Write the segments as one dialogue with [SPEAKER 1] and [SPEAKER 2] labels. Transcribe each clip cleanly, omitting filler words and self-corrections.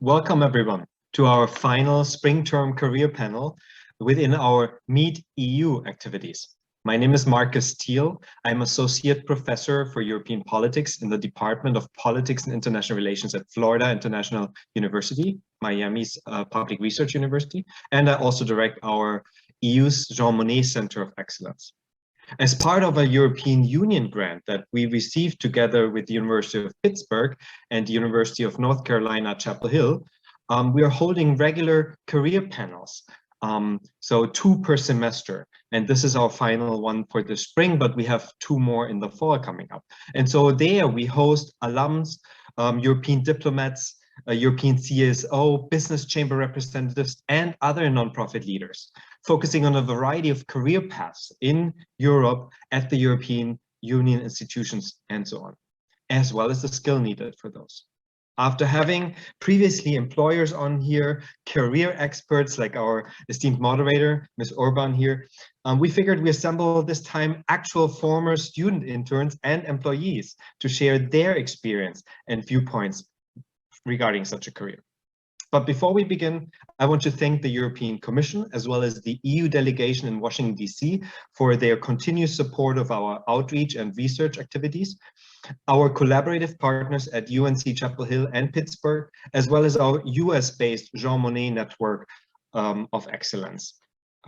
[SPEAKER 1] Welcome everyone to our final spring term career panel within our Meet EU activities. My name is Marcus Thiel. I'm Associate Professor for European Politics in the Department of Politics and International Relations at Florida International University, Miami's public research university, and I also direct our EU's Jean Monnet Center of Excellence. As part of a European Union grant that we received together with the University of Pittsburgh and the University of North Carolina, Chapel Hill, we are holding regular career panels, so 2 per semester. And this is our final one for the spring, but we have 2 more in the fall coming up. And so there we host alums, European diplomats, European CSO, business chamber representatives, and other nonprofit leaders, focusing on a variety of career paths in Europe at the European Union institutions and so on, as well as the skill needed for those. After having previously employers on here, career experts like our esteemed moderator, Ms. Orban here, we figured we assemble this time actual former student interns and employees to share their experience and viewpoints regarding such a career. But before we begin, I want to thank the European Commission as well as the EU delegation in Washington, D.C. for their continuous support of our outreach and research activities, our collaborative partners at UNC Chapel Hill and Pittsburgh, as well as our US-based Jean Monnet network of excellence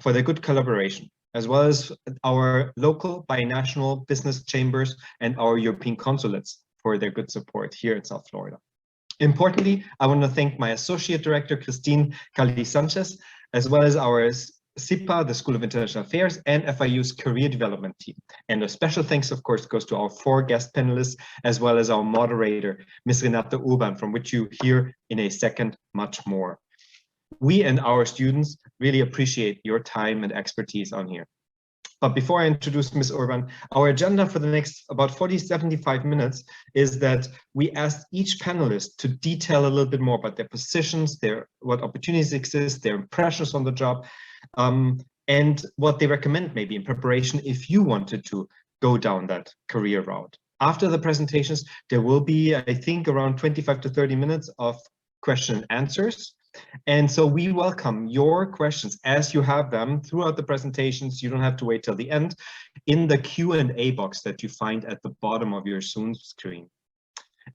[SPEAKER 1] for their good collaboration, as well as our local binational business chambers and our European consulates for their good support here in South Florida. Importantly, I want to thank my Associate Director, Christine Caldi-Sanchez, as well as our SIPA, the School of International Affairs, and FIU's Career Development Team. And a special thanks, of course, goes to our 4 guest panelists, as well as our moderator, Ms. Renata Urban, from which you hear in a second much more. We and our students really appreciate your time and expertise on here. But before I introduce Ms. Urban, our agenda for the next about 40-75 minutes is that we ask each panelist to detail a little bit more about their positions, what opportunities exist, their impressions on the job, and what they recommend maybe in preparation if you wanted to go down that career route. After the presentations, there will be, I think, around 25 to 30 minutes of question and answers. And so we welcome your questions as you have them throughout the presentations. You don't have to wait till the end in the Q&A box that you find at the bottom of your Zoom screen.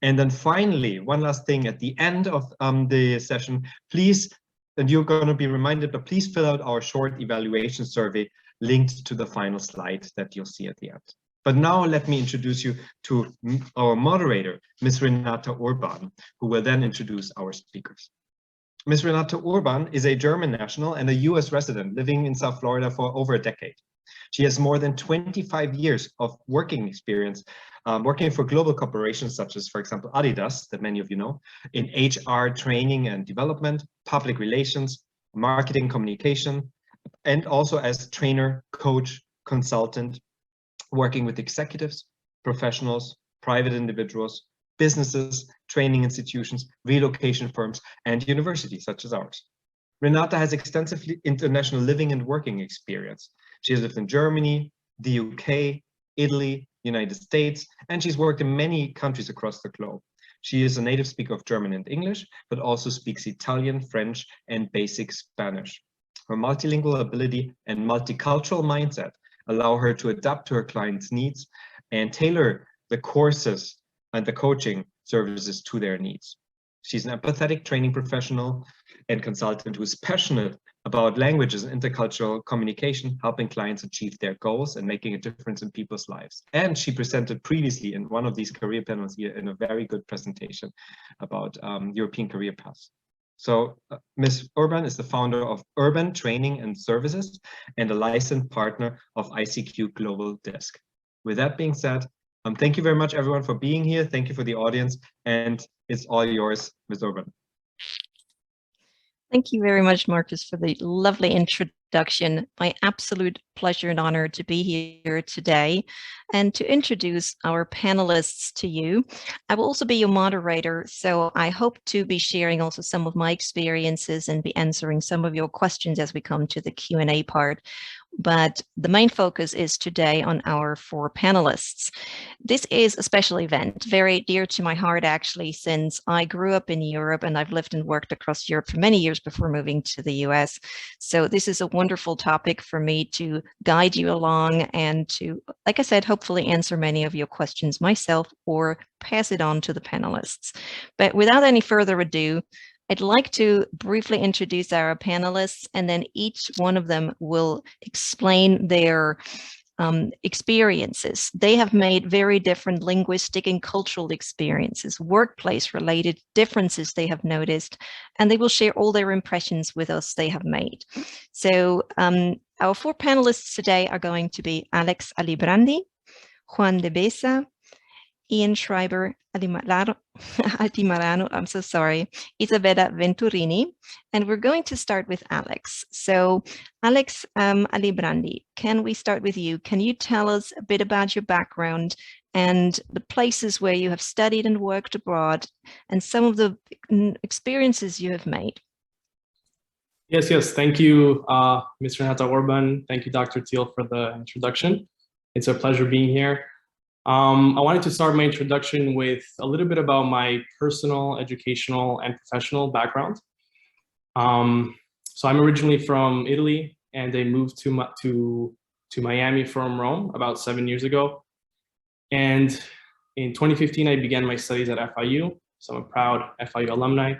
[SPEAKER 1] And then finally, one last thing at the end of the session, please, and you're going to be reminded, but please fill out our short evaluation survey linked to the final slide that you'll see at the end. But now let me introduce you to our moderator, Ms. Renata Urban, who will then introduce our speakers. Ms. Renata Urban is a German national and a US resident living in South Florida for over a decade. She has more than 25 years of working experience, working for global corporations such as, for example, Adidas, that many of you know, in HR training and development, public relations, marketing communication, and also as trainer, coach, consultant, working with executives, professionals, private individuals, businesses, training institutions, relocation firms, and universities such as ours. Renata has extensive international living and working experience. She has lived in Germany, the UK, Italy, United States, and she's worked in many countries across the globe. She is a native speaker of German and English, but also speaks Italian, French, and basic Spanish. Her multilingual ability and multicultural mindset allow her to adapt to her clients' needs and tailor the courses and the coaching services to their needs. She's an empathetic training professional and consultant who is passionate about languages and intercultural communication, helping clients achieve their goals and making a difference in people's lives. And she presented previously in one of these career panels here in a very good presentation about European career paths. So Ms. Urban is the founder of Urban Training and Services and a licensed partner of ICQ Global Desk. With that being said, thank you very much, everyone, for being here. Thank you for the audience, and it's all yours, Ms. Urban.
[SPEAKER 2] Thank you very much, Marcus, for the lovely introduction. My absolute pleasure and honor to be here today and to introduce our panelists to you. I will also be your moderator, so I hope to be sharing also some of my experiences and be answering some of your questions as we come to the Q&A part. but the main focus is today on our 4 panelists. This is a special event, very dear to my heart, actually, since I grew up in Europe and I've lived and worked across Europe for many years before moving to the US. So this is a wonderful topic for me to guide you along and to, like I said, hopefully answer many of your questions myself or pass it on to the panelists. But without any further ado, I'd like to briefly introduce our panelists, and then each one of them will explain their experiences. They have made very different linguistic and cultural experiences, workplace-related differences they have noticed, and they will share all their impressions with us they have made. So our 4 panelists today are going to be Alex Alibrandi, Juan Debesa, Ian Schreiber Altamirano, I'm so sorry, Isabella Venturini, and we're going to start with Alex. So Alex Alibrandi, can we start with you? Can you tell us a bit about your background and the places where you have studied and worked abroad and some of the experiences you have made?
[SPEAKER 3] Yes. Thank you, Ms. Renata Orban. Thank you, Dr. Thiel, for the introduction. It's a pleasure being here. I wanted to start my introduction with a little bit about my personal, educational, and professional background. So I'm originally from Italy, and I moved to Miami from Rome about 7 years ago. And in 2015, I began my studies at FIU, so I'm a proud FIU alumni,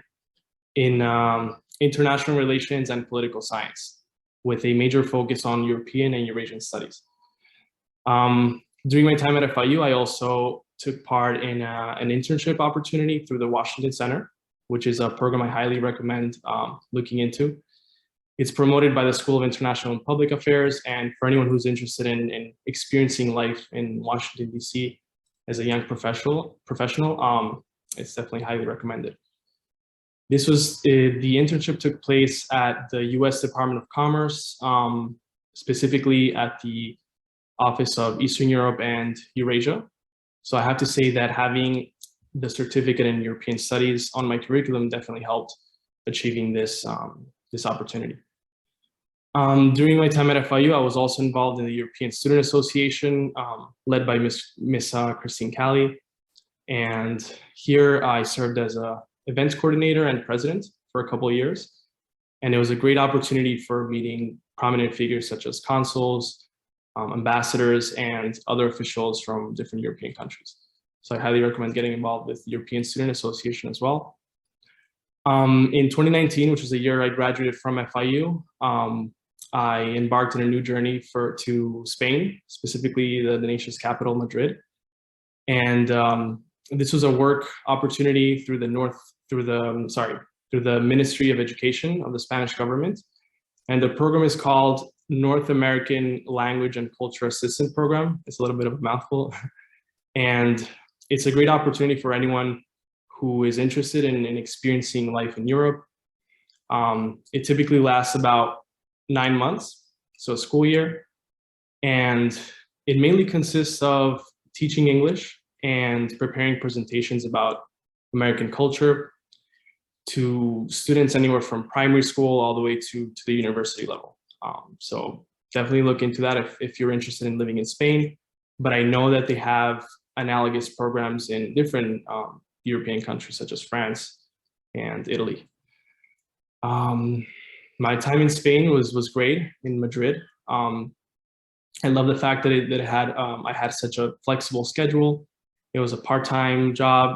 [SPEAKER 3] in international relations and political science, with a major focus on European and Eurasian studies. During my time at FIU, I also took part in an internship opportunity through the Washington Center, which is a program I highly recommend looking into. It's promoted by the School of International and Public Affairs, and for anyone who's interested in experiencing life in Washington, D.C. as a young professional, it's definitely highly recommended. This was, the internship took place at the U.S. Department of Commerce, specifically at the Office of Eastern Europe and Eurasia. So I have to say that having the certificate in European Studies on my curriculum definitely helped achieving this, this opportunity. During my time at FIU, I was also involved in the European Student Association, led by Miss Christine Calli. And here I served as a events coordinator and president for a couple of years. And it was a great opportunity for meeting prominent figures such as consuls, ambassadors, and other officials from different European countries. So I highly recommend getting involved with the European Student Association as well. In 2019, which was the year I graduated from FIU, I embarked on a new journey to Spain, specifically the nation's capital, Madrid. And this was a work opportunity through the Ministry of Education of the Spanish government. And the program is called North American Language and Culture Assistant Program. It's a little bit of a mouthful. And it's a great opportunity for anyone who is interested in experiencing life in Europe. It typically lasts about 9 months, so a school year. And it mainly consists of teaching English and preparing presentations about American culture to students anywhere from primary school all the way to the university level. So definitely look into that if you're interested in living in Spain. But I know that they have analogous programs in different European countries such as France and Italy. My time in Spain was great in Madrid. I love the fact that I had such a flexible schedule. It was a part-time job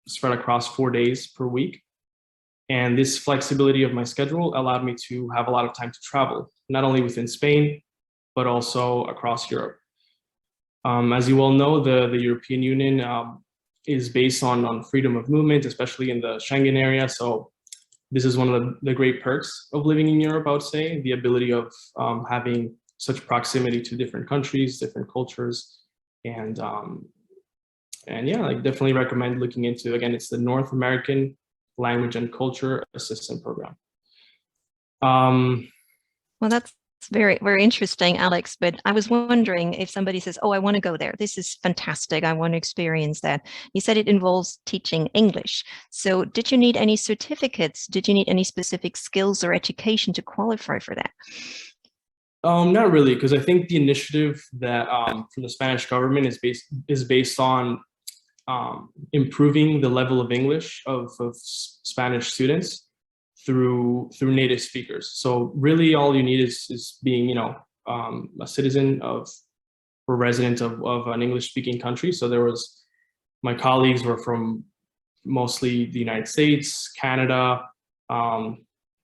[SPEAKER 3] spread across 4 days per week. And this flexibility of my schedule allowed me to have a lot of time to travel, not only within Spain, but also across Europe. As you all know, the European Union is based on freedom of movement, especially in the Schengen area. So this is one of the great perks of living in Europe, I would say, the ability of having such proximity to different countries, different cultures. And yeah, I definitely recommend looking into, again, it's the North American Language and Culture Assistant Program.
[SPEAKER 2] Well, that's very, very interesting, Alex, but I was wondering if somebody says, oh, I want to go there. This is fantastic. I want to experience that. You said it involves teaching English. So did you need any certificates? Did you need any specific skills or education to qualify for that?
[SPEAKER 3] Not really, because I think the initiative that from the Spanish government is based on improving the level of English of Spanish students through native speakers. So really, all you need is being, you know, a citizen of or resident of an English-speaking country. So my colleagues were from mostly the United States, Canada,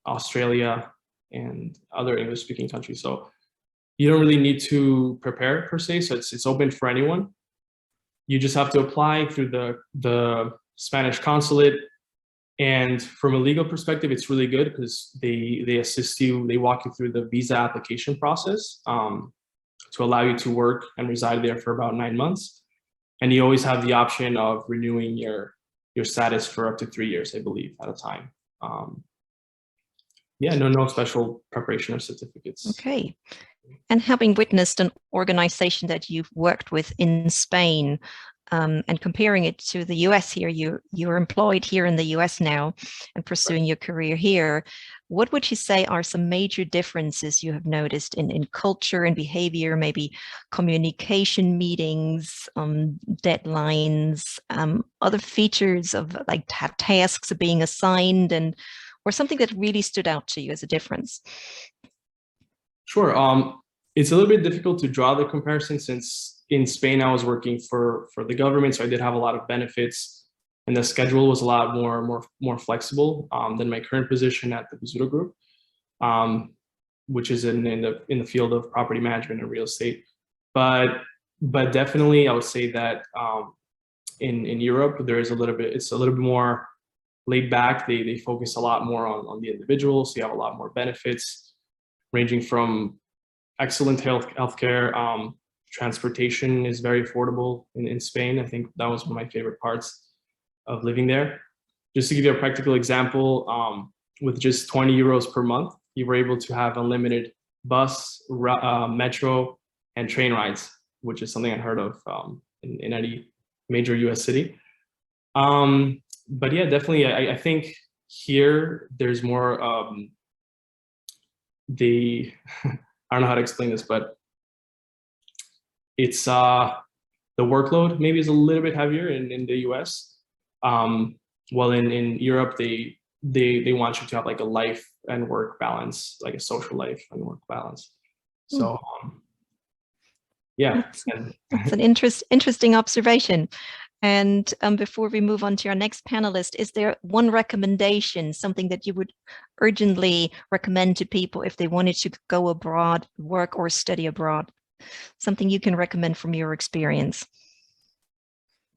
[SPEAKER 3] Australia, and other English-speaking countries. So you don't really need to prepare per se. So it's open for anyone. You just have to apply through the Spanish consulate. And from a legal perspective, it's really good because they assist you, they walk you through the visa application process to allow you to work and reside there for about 9 months. And you always have the option of renewing your status for up to 3 years, I believe, at a time. Yeah, no special preparation or certificates.
[SPEAKER 2] Okay. And having witnessed an organization that you've worked with in Spain, and comparing it to the US here, you're employed here in the US now and pursuing your career here. What would you say are some major differences you have noticed in culture and behavior, maybe communication meetings, deadlines, other features of like tasks being assigned, and or something that really stood out to you as a difference?
[SPEAKER 3] Sure. It's a little bit difficult to draw the comparison since in Spain, I was working for the government, so I did have a lot of benefits, and the schedule was a lot more flexible than my current position at the Bizuro Group, which is in the field of property management and real estate. But definitely, I would say that in Europe, it's a little bit more laid back. They focus a lot more on the individual, so you have a lot more benefits, ranging from excellent healthcare. Transportation is very affordable in Spain. I think that was one of my favorite parts of living there. Just to give you a practical example, with just 20 euros per month, you were able to have unlimited bus, metro, and train rides, which is something I heard of in any major US city. But yeah, definitely, I think here there's more, I don't know how to explain this, but it's the workload maybe is a little bit heavier in the US. While in Europe, they want you to have like a life and work balance, like a social life and work balance. So yeah.
[SPEAKER 2] That's an interesting observation. And before we move on to our next panelist, is there one recommendation, something that you would urgently recommend to people if they wanted to go abroad, work or study abroad? Something you can recommend from your experience?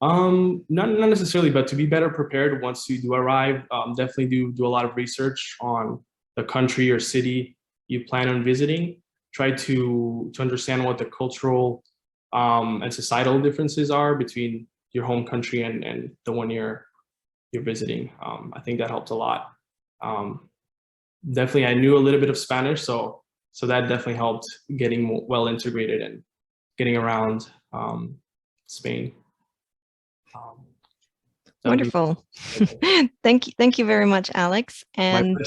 [SPEAKER 3] Not necessarily, but to be better prepared once you do arrive, definitely do a lot of research on the country or city you plan on visiting. Try to understand what the cultural and societal differences are between your home country and the one you're visiting. I think that helped a lot. Definitely, I knew a little bit of Spanish, so that definitely helped getting well integrated and getting around Spain.
[SPEAKER 2] Wonderful. Thank you very much, Alex. And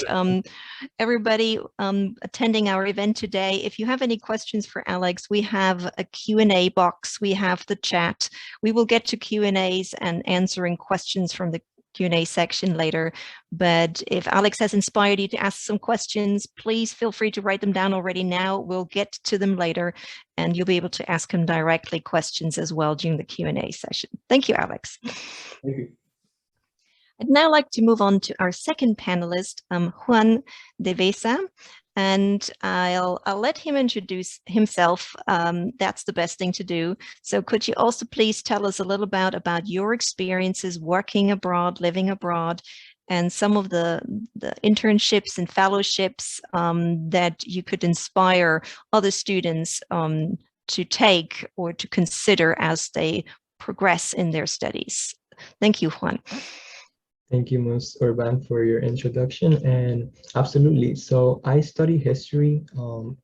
[SPEAKER 2] everybody attending our event today, if you have any questions for Alex, we have a Q&A box. We have the chat. We will get to Q&As and answering questions from the Q&A section later. But if Alex has inspired you to ask some questions, please feel free to write them down already now. We'll get to them later, and you'll be able to ask him directly questions as well during the Q&A session. Thank you, Alex.
[SPEAKER 3] Thank you.
[SPEAKER 2] I'd now like to move on to our second panelist, Juan Debesa, and I'll let him introduce himself. That's the best thing to do. So could you also please tell us a little about your experiences working abroad, living abroad, and some of the internships and fellowships that you could inspire other students to take or to consider as they progress in their studies. Thank you, Juan.
[SPEAKER 4] Thank you, Ms. Urban, for your introduction. And absolutely. So I study history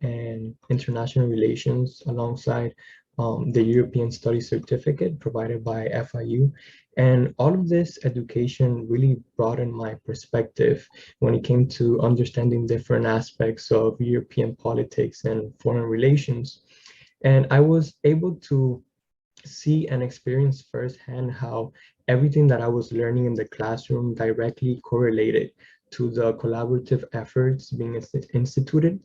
[SPEAKER 4] and international relations alongside the European Studies certificate provided by FIU. And all of this education really broadened my perspective when it came to understanding different aspects of European politics and foreign relations. And I was able to see and experience firsthand how everything that I was learning in the classroom directly correlated to the collaborative efforts being instituted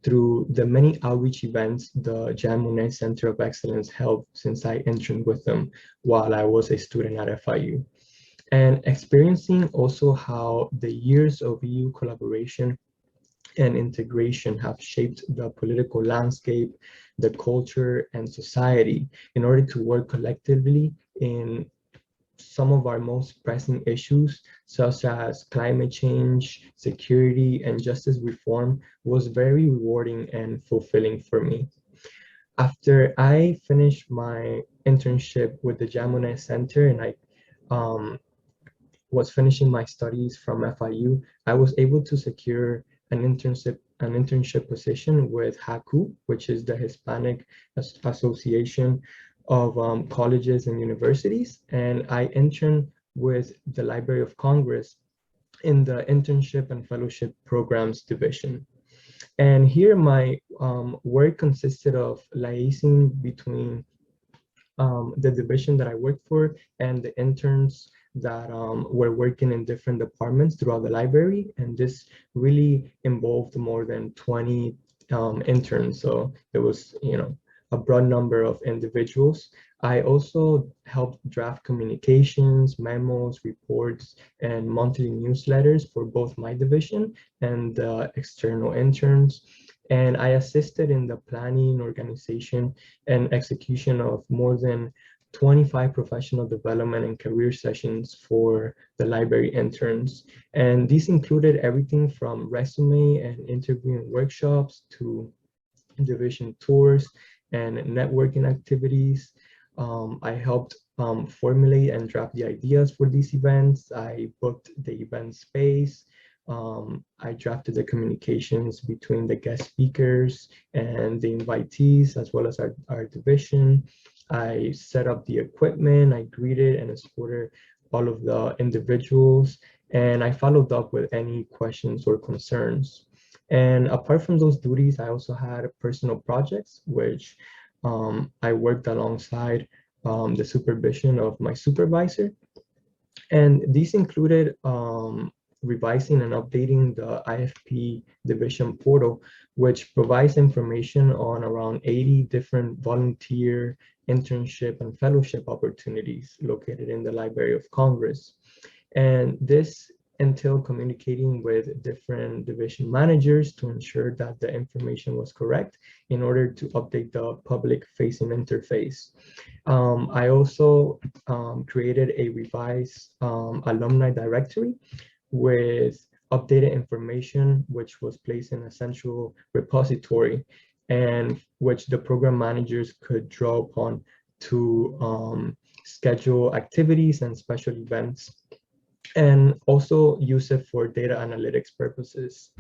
[SPEAKER 4] through the many outreach events the Monnet Center of Excellence held since I interned with them while I was a student at FIU. And experiencing also how the years of EU collaboration and integration have shaped the political landscape, the culture, and society in order to work collectively in some of our most pressing issues, such as climate change, security, and justice reform, was very rewarding and fulfilling for me. After I finished my internship with the Monnet Center and I um, was finishing my studies from FIU, I was able to secure an internship position with HACU, which is the Hispanic Association of Colleges and Universities. And I interned with the Library of Congress in the Internship and Fellowship Programs Division. And here my work consisted of liaising between the division that I worked for and the interns that were working in different departments throughout the library. And this really involved more than 20 interns. So there was, a broad number of individuals. I also helped draft communications, memos, reports, and monthly newsletters for both my division and the external interns. And I assisted in the planning, organization, and execution of more than 25 professional development and career sessions for the library interns. And these included everything from resume and interviewing workshops to division tours and networking activities. I helped formulate and draft the ideas for these events. I booked the event space. I drafted the communications between the guest speakers and the invitees, as well as our division. I set up the equipment, I greeted and escorted all of the individuals, and I followed up with any questions or concerns. And apart from those duties, I also had personal projects, which I worked alongside the supervision of my supervisor. And these included revising and updating the IFP division portal, which provides information on around 80 different volunteer, internship, and fellowship opportunities located in the Library of Congress. And this entailed communicating with different division managers to ensure that the information was correct in order to update the public-facing interface. I also created a revised alumni directory with updated information, which was placed in a central repository and which the program managers could draw upon to schedule activities and special events, and also use it for data analytics purposes.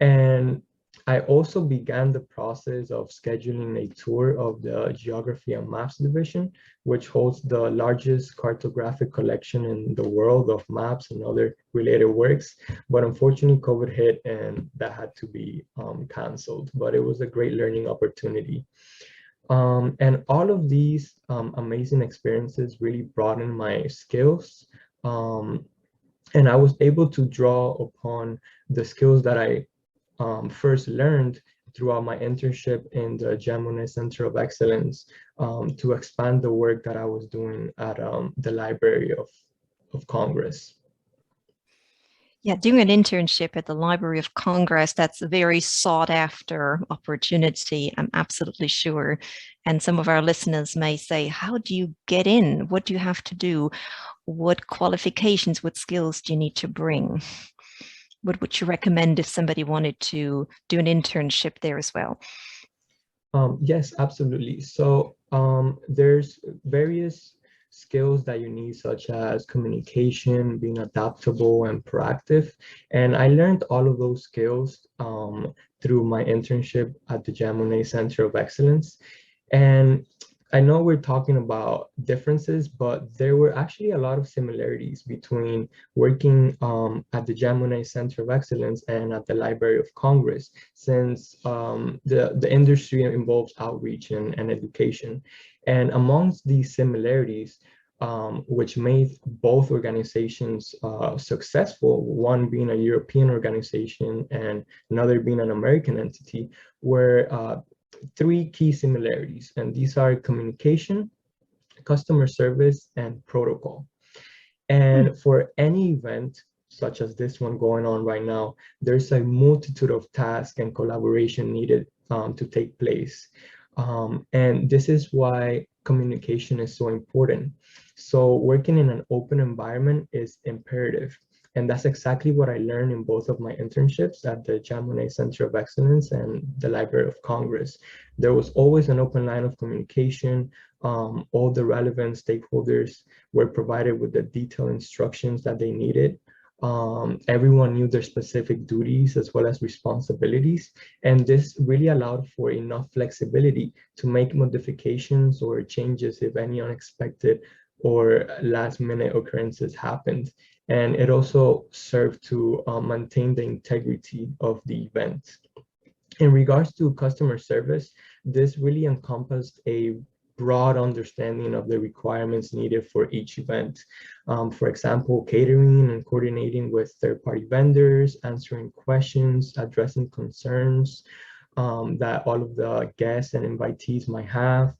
[SPEAKER 4] And I also began the process of scheduling a tour of the Geography and Maps division, which holds the largest cartographic collection in the world of maps and other related works. But unfortunately, COVID hit and that had to be canceled, but it was a great learning opportunity. And all of these amazing experiences really broadened my skills. And I was able to draw upon the skills that I first learned throughout my internship in the Monnet Center of Excellence to expand the work that I was doing at the Library of Congress.
[SPEAKER 2] Yeah, doing an internship at the Library of Congress, that's a very sought after opportunity, I'm absolutely sure. And some of our listeners may say, how do you get in? What do you have to do? What qualifications, what skills do you need to bring? What would you recommend if somebody wanted to do an internship there as well?
[SPEAKER 4] Yes, absolutely. So there's various skills that you need, such as communication, being adaptable and proactive. And I learned all of those skills through my internship at the Monnet Center of Excellence. And I know we're talking about differences, but there were actually a lot of similarities between working at the Monnet Center of Excellence and at the Library of Congress, since the industry involves outreach and education. And amongst these similarities, which made both organizations successful, one being a European organization and another being an American entity, were three key similarities, and these are communication, customer service, and protocol. And for any event, such as this one going on right now, there's a multitude of tasks and collaboration needed to take place. And this is why communication is so important. So working in an open environment is imperative. And that's exactly what I learned in both of my internships at the Monnet Center of Excellence and the Library of Congress. There was always an open line of communication. All the relevant stakeholders were provided with the detailed instructions that they needed. Everyone knew their specific duties as well as responsibilities. And this really allowed for enough flexibility to make modifications or changes if any unexpected or last minute occurrences happened. And it also served to maintain the integrity of the event. In regards to customer service, this really encompassed a broad understanding of the requirements needed for each event. For example, catering and coordinating with third-party vendors, answering questions, addressing concerns that all of the guests and invitees might have,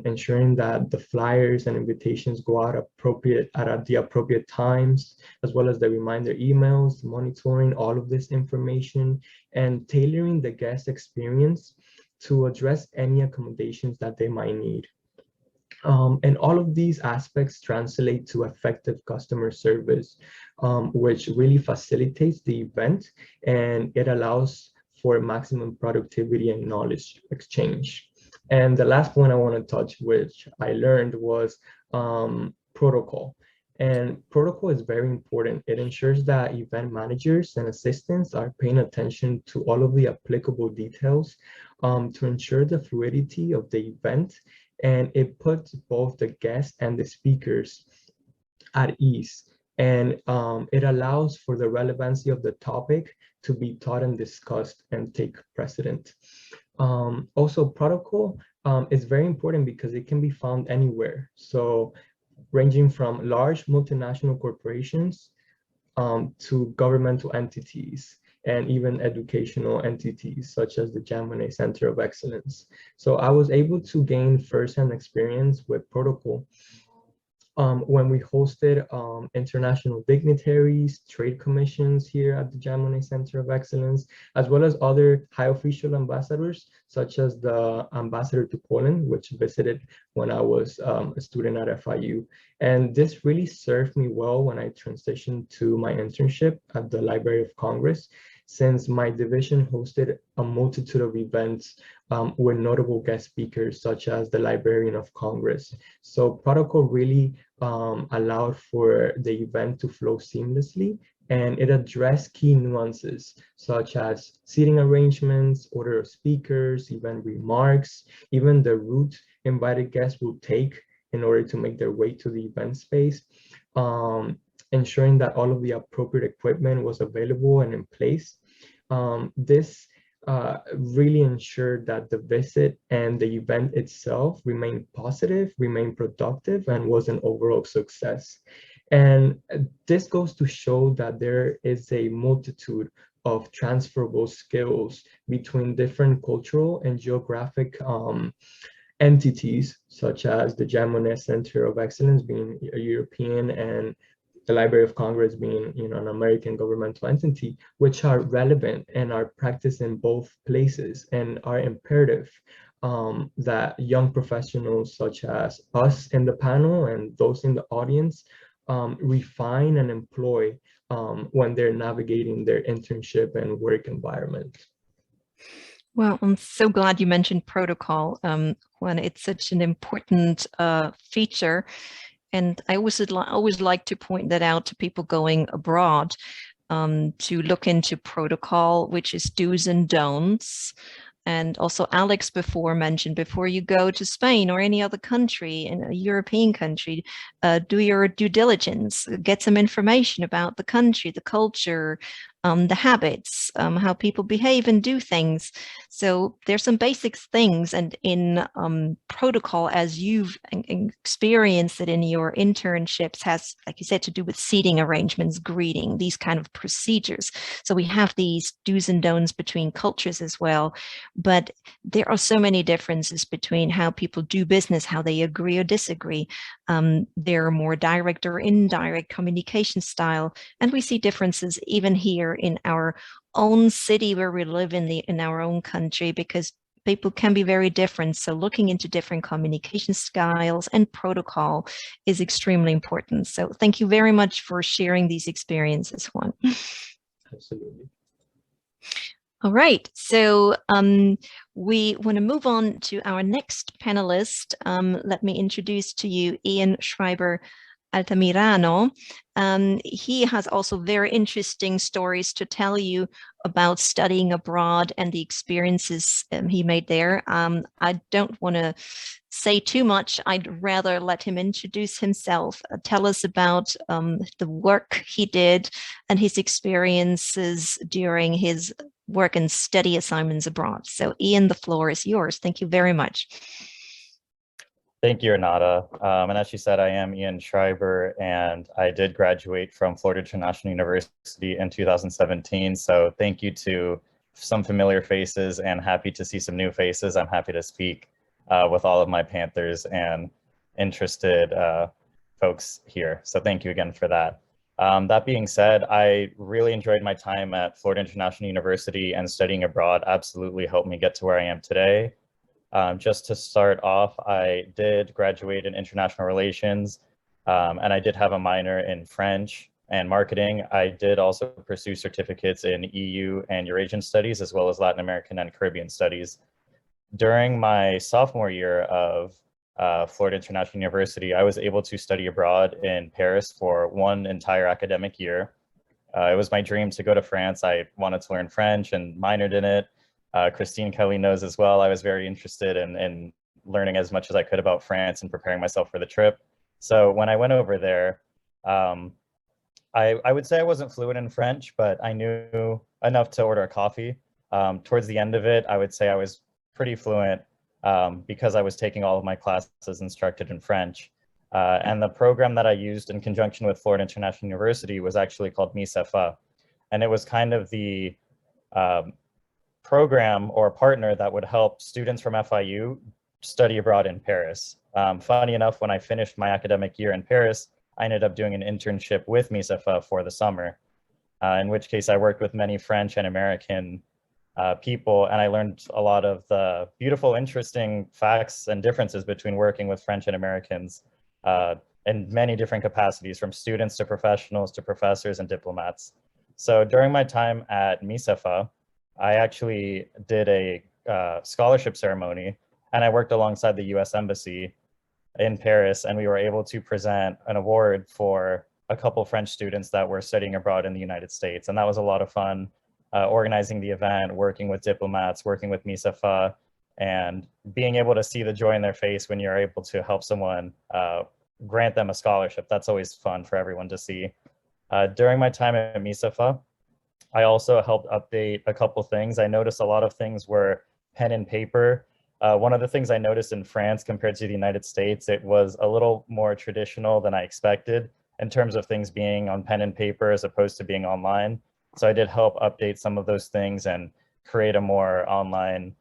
[SPEAKER 4] ensuring that the flyers and invitations go out at the appropriate times, as well as the reminder emails, monitoring all of this information, and tailoring the guest experience to address any accommodations that they might need. And all of these aspects translate to effective customer service, which really facilitates the event, and it allows for maximum productivity and knowledge exchange. And the last point I want to touch, which I learned, was protocol. And protocol is very important. It ensures that event managers and assistants are paying attention to all of the applicable details to ensure the fluidity of the event. And it puts both the guests and the speakers at ease. And it allows for the relevancy of the topic to be taught and discussed and take precedent. Also, protocol is very important because it can be found anywhere. So ranging from large multinational corporations to governmental entities and even educational entities such as the Monnet Center of Excellence. So I was able to gain firsthand experience with protocol when we hosted international dignitaries, trade commissions here at the Monnet Center of Excellence, as well as other high official ambassadors, such as the ambassador to Poland, which visited when I was a student at FIU. And this really served me well when I transitioned to my internship at the Library of Congress, since my division hosted a multitude of events with notable guest speakers, such as the Librarian of Congress. So protocol really allowed for the event to flow seamlessly, and it addressed key nuances, such as seating arrangements, order of speakers, event remarks, even the route invited guests will take in order to make their way to the event space, ensuring that all of the appropriate equipment was available and in place. This really ensured that the visit and the event itself remained positive, remained productive, and was an overall success. And this goes to show that there is a multitude of transferable skills between different cultural and geographic entities, such as the Monnet Center of Excellence being a European and the Library of Congress being, an American governmental entity, which are relevant and are practiced in both places and are imperative that young professionals such as us in the panel and those in the audience refine and employ when they're navigating their internship and work environment.
[SPEAKER 2] Well, I'm so glad you mentioned protocol, when it's such an important feature. And I always like to point that out to people going abroad, to look into protocol, which is do's and don'ts. and also Alex before mentioned, before you go to Spain or any other country, in a European country, do your due diligence, get some information about the country, the culture, the habits, how people behave and do things. So there's some basic things, and in protocol, as you've experienced it in your internships, has, like you said, to do with seating arrangements, greeting, these kind of procedures. So we have these do's and don'ts between cultures as well, but there are so many differences between how people do business, how they agree or disagree. There are more direct or indirect communication style, and we see differences even here in our own city where we live in our own country, because people can be very different. So looking into different communication styles and protocol is extremely important. So thank you very much for sharing these experiences, Juan.
[SPEAKER 4] Absolutely.
[SPEAKER 2] All right, so we want to move on to our next panelist. Let me introduce to you Ian Schreiber Altamirano. He has also very interesting stories to tell you about studying abroad and the experiences he made there. I don't want to say too much. I'd rather let him introduce himself, tell us about the work he did and his experiences during his work and study assignments abroad. So Ian, the floor is yours. Thank you very much.
[SPEAKER 5] Thank you, Renata. And as she said, I am Ian Schreiber, and I did graduate from Florida International University in 2017. So thank you to some familiar faces and happy to see some new faces. I'm happy to speak with all of my Panthers and interested folks here. So thank you again for that. That being said, I really enjoyed my time at Florida International University, and studying abroad absolutely helped me get to where I am today. Just to start off, I did graduate in international relations, and I did have a minor in French and marketing. I did also pursue certificates in EU and Eurasian studies, as well as Latin American and Caribbean studies. During my sophomore year of Florida International University, I was able to study abroad in Paris for one entire academic year. It was my dream to go to France. I wanted to learn French and minored in it. Christine Kelly knows as well. I was very interested in learning as much as I could about France and preparing myself for the trip. So when I went over there, I would say I wasn't fluent in French, but I knew enough to order a coffee. Towards the end of it, I would say I was pretty fluent because I was taking all of my classes instructed in French. And the program that I used in conjunction with Florida International University was actually called MISEFA. And it was kind of the program or partner that would help students from FIU study abroad in Paris. Funny enough, when I finished my academic year in Paris, I ended up doing an internship with MISEFA for the summer, in which case I worked with many French and American people, and I learned a lot of the beautiful, interesting facts and differences between working with French and Americans in many different capacities, from students to professionals to professors and diplomats. So during my time at MISEFA, I actually did a scholarship ceremony, and I worked alongside the US Embassy in Paris, and we were able to present an award for a couple French students that were studying abroad in the United States. And that was a lot of fun, organizing the event, working with diplomats, working with MISEFA, and being able to see the joy in their face when you're able to help someone grant them a scholarship. That's always fun for everyone to see. During my time at MISEFA, I also helped update a couple things. I noticed a lot of things were pen and paper. One of the things I noticed in France compared to the United States, it was a little more traditional than I expected in terms of things being on pen and paper as opposed to being online. So I did help update some of those things and create a more online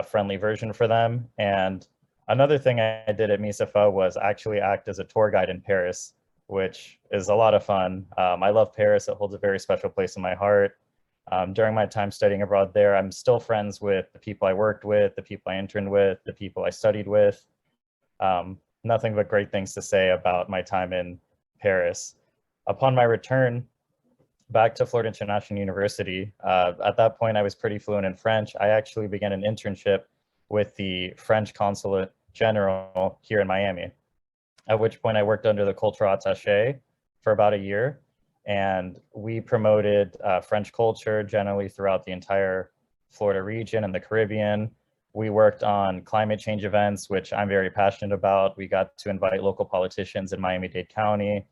[SPEAKER 5] friendly version for them. And another thing I did at MISEFA was actually act as a tour guide in Paris, which is a lot of fun. I love Paris. It holds a very special place in my heart. During my time studying abroad there, I'm still friends with the people I worked with, the people I interned with, the people I studied with. Nothing but great things to say about my time in Paris. Upon my return back to Florida International University, at that point I was pretty fluent in French. I actually began an internship with the French Consulate General here in Miami, at which point I worked under the cultural attaché for about a year. And we promoted French culture generally throughout the entire Florida region and the Caribbean. We worked on climate change events, which I'm very passionate about. We got to invite local politicians in Miami-Dade County,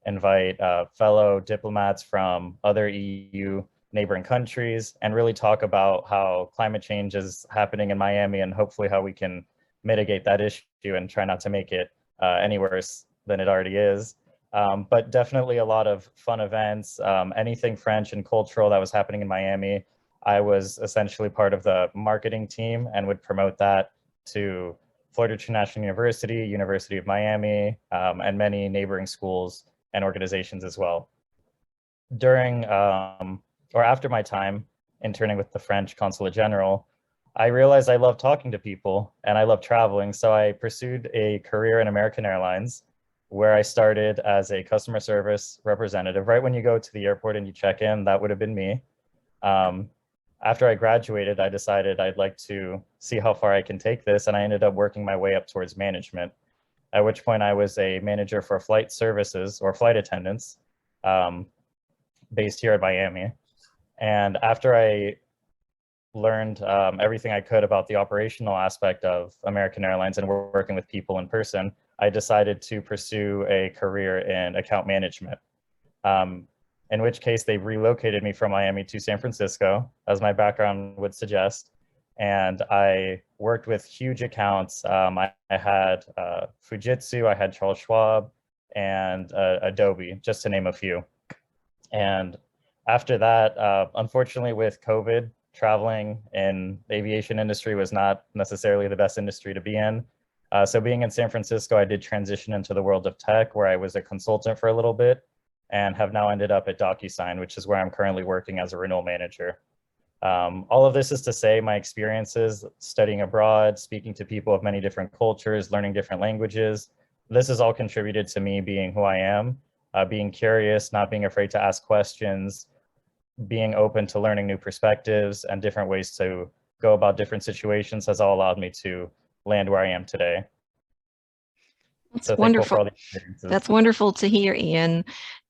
[SPEAKER 5] invite fellow diplomats from other EU neighboring countries, and really talk about how climate change is happening in Miami and hopefully how we can mitigate that issue and try not to make it any worse than it already is. But definitely a lot of fun events, anything French and cultural that was happening in Miami. I was essentially part of the marketing team and would promote that to Florida International University, University of Miami, and many neighboring schools and organizations as well. During or after my time interning with the French Consulate General, I realized I love talking to people and I love traveling. So I pursued a career in American Airlines, where I started as a customer service representative. Right when you go to the airport and you check in, that would have been me. After I graduated, I decided I'd like to see how far I can take this, and I ended up working my way up towards management, at which point I was a manager for flight services or flight attendants based here at Miami. And after I learned everything I could about the operational aspect of American Airlines and working with people in person, I decided to pursue a career in account management. In which case they relocated me from Miami to San Francisco, as my background would suggest. And I worked with huge accounts. I had Fujitsu, I had Charles Schwab, and Adobe, just to name a few. And after that, unfortunately with COVID, traveling in the aviation industry was not necessarily the best industry to be in. So being in San Francisco, I did transition into the world of tech, where I was a consultant for a little bit, and have now ended up at DocuSign, which is where I'm currently working as a renewal manager. All of this is to say my experiences studying abroad, speaking to people of many different cultures, learning different languages, this has all contributed to me being who I am, being curious, not being afraid to ask questions, being open to learning new perspectives and different ways to go about different situations has all allowed me to land where I am today.
[SPEAKER 2] That's wonderful. That's wonderful to hear, Ian.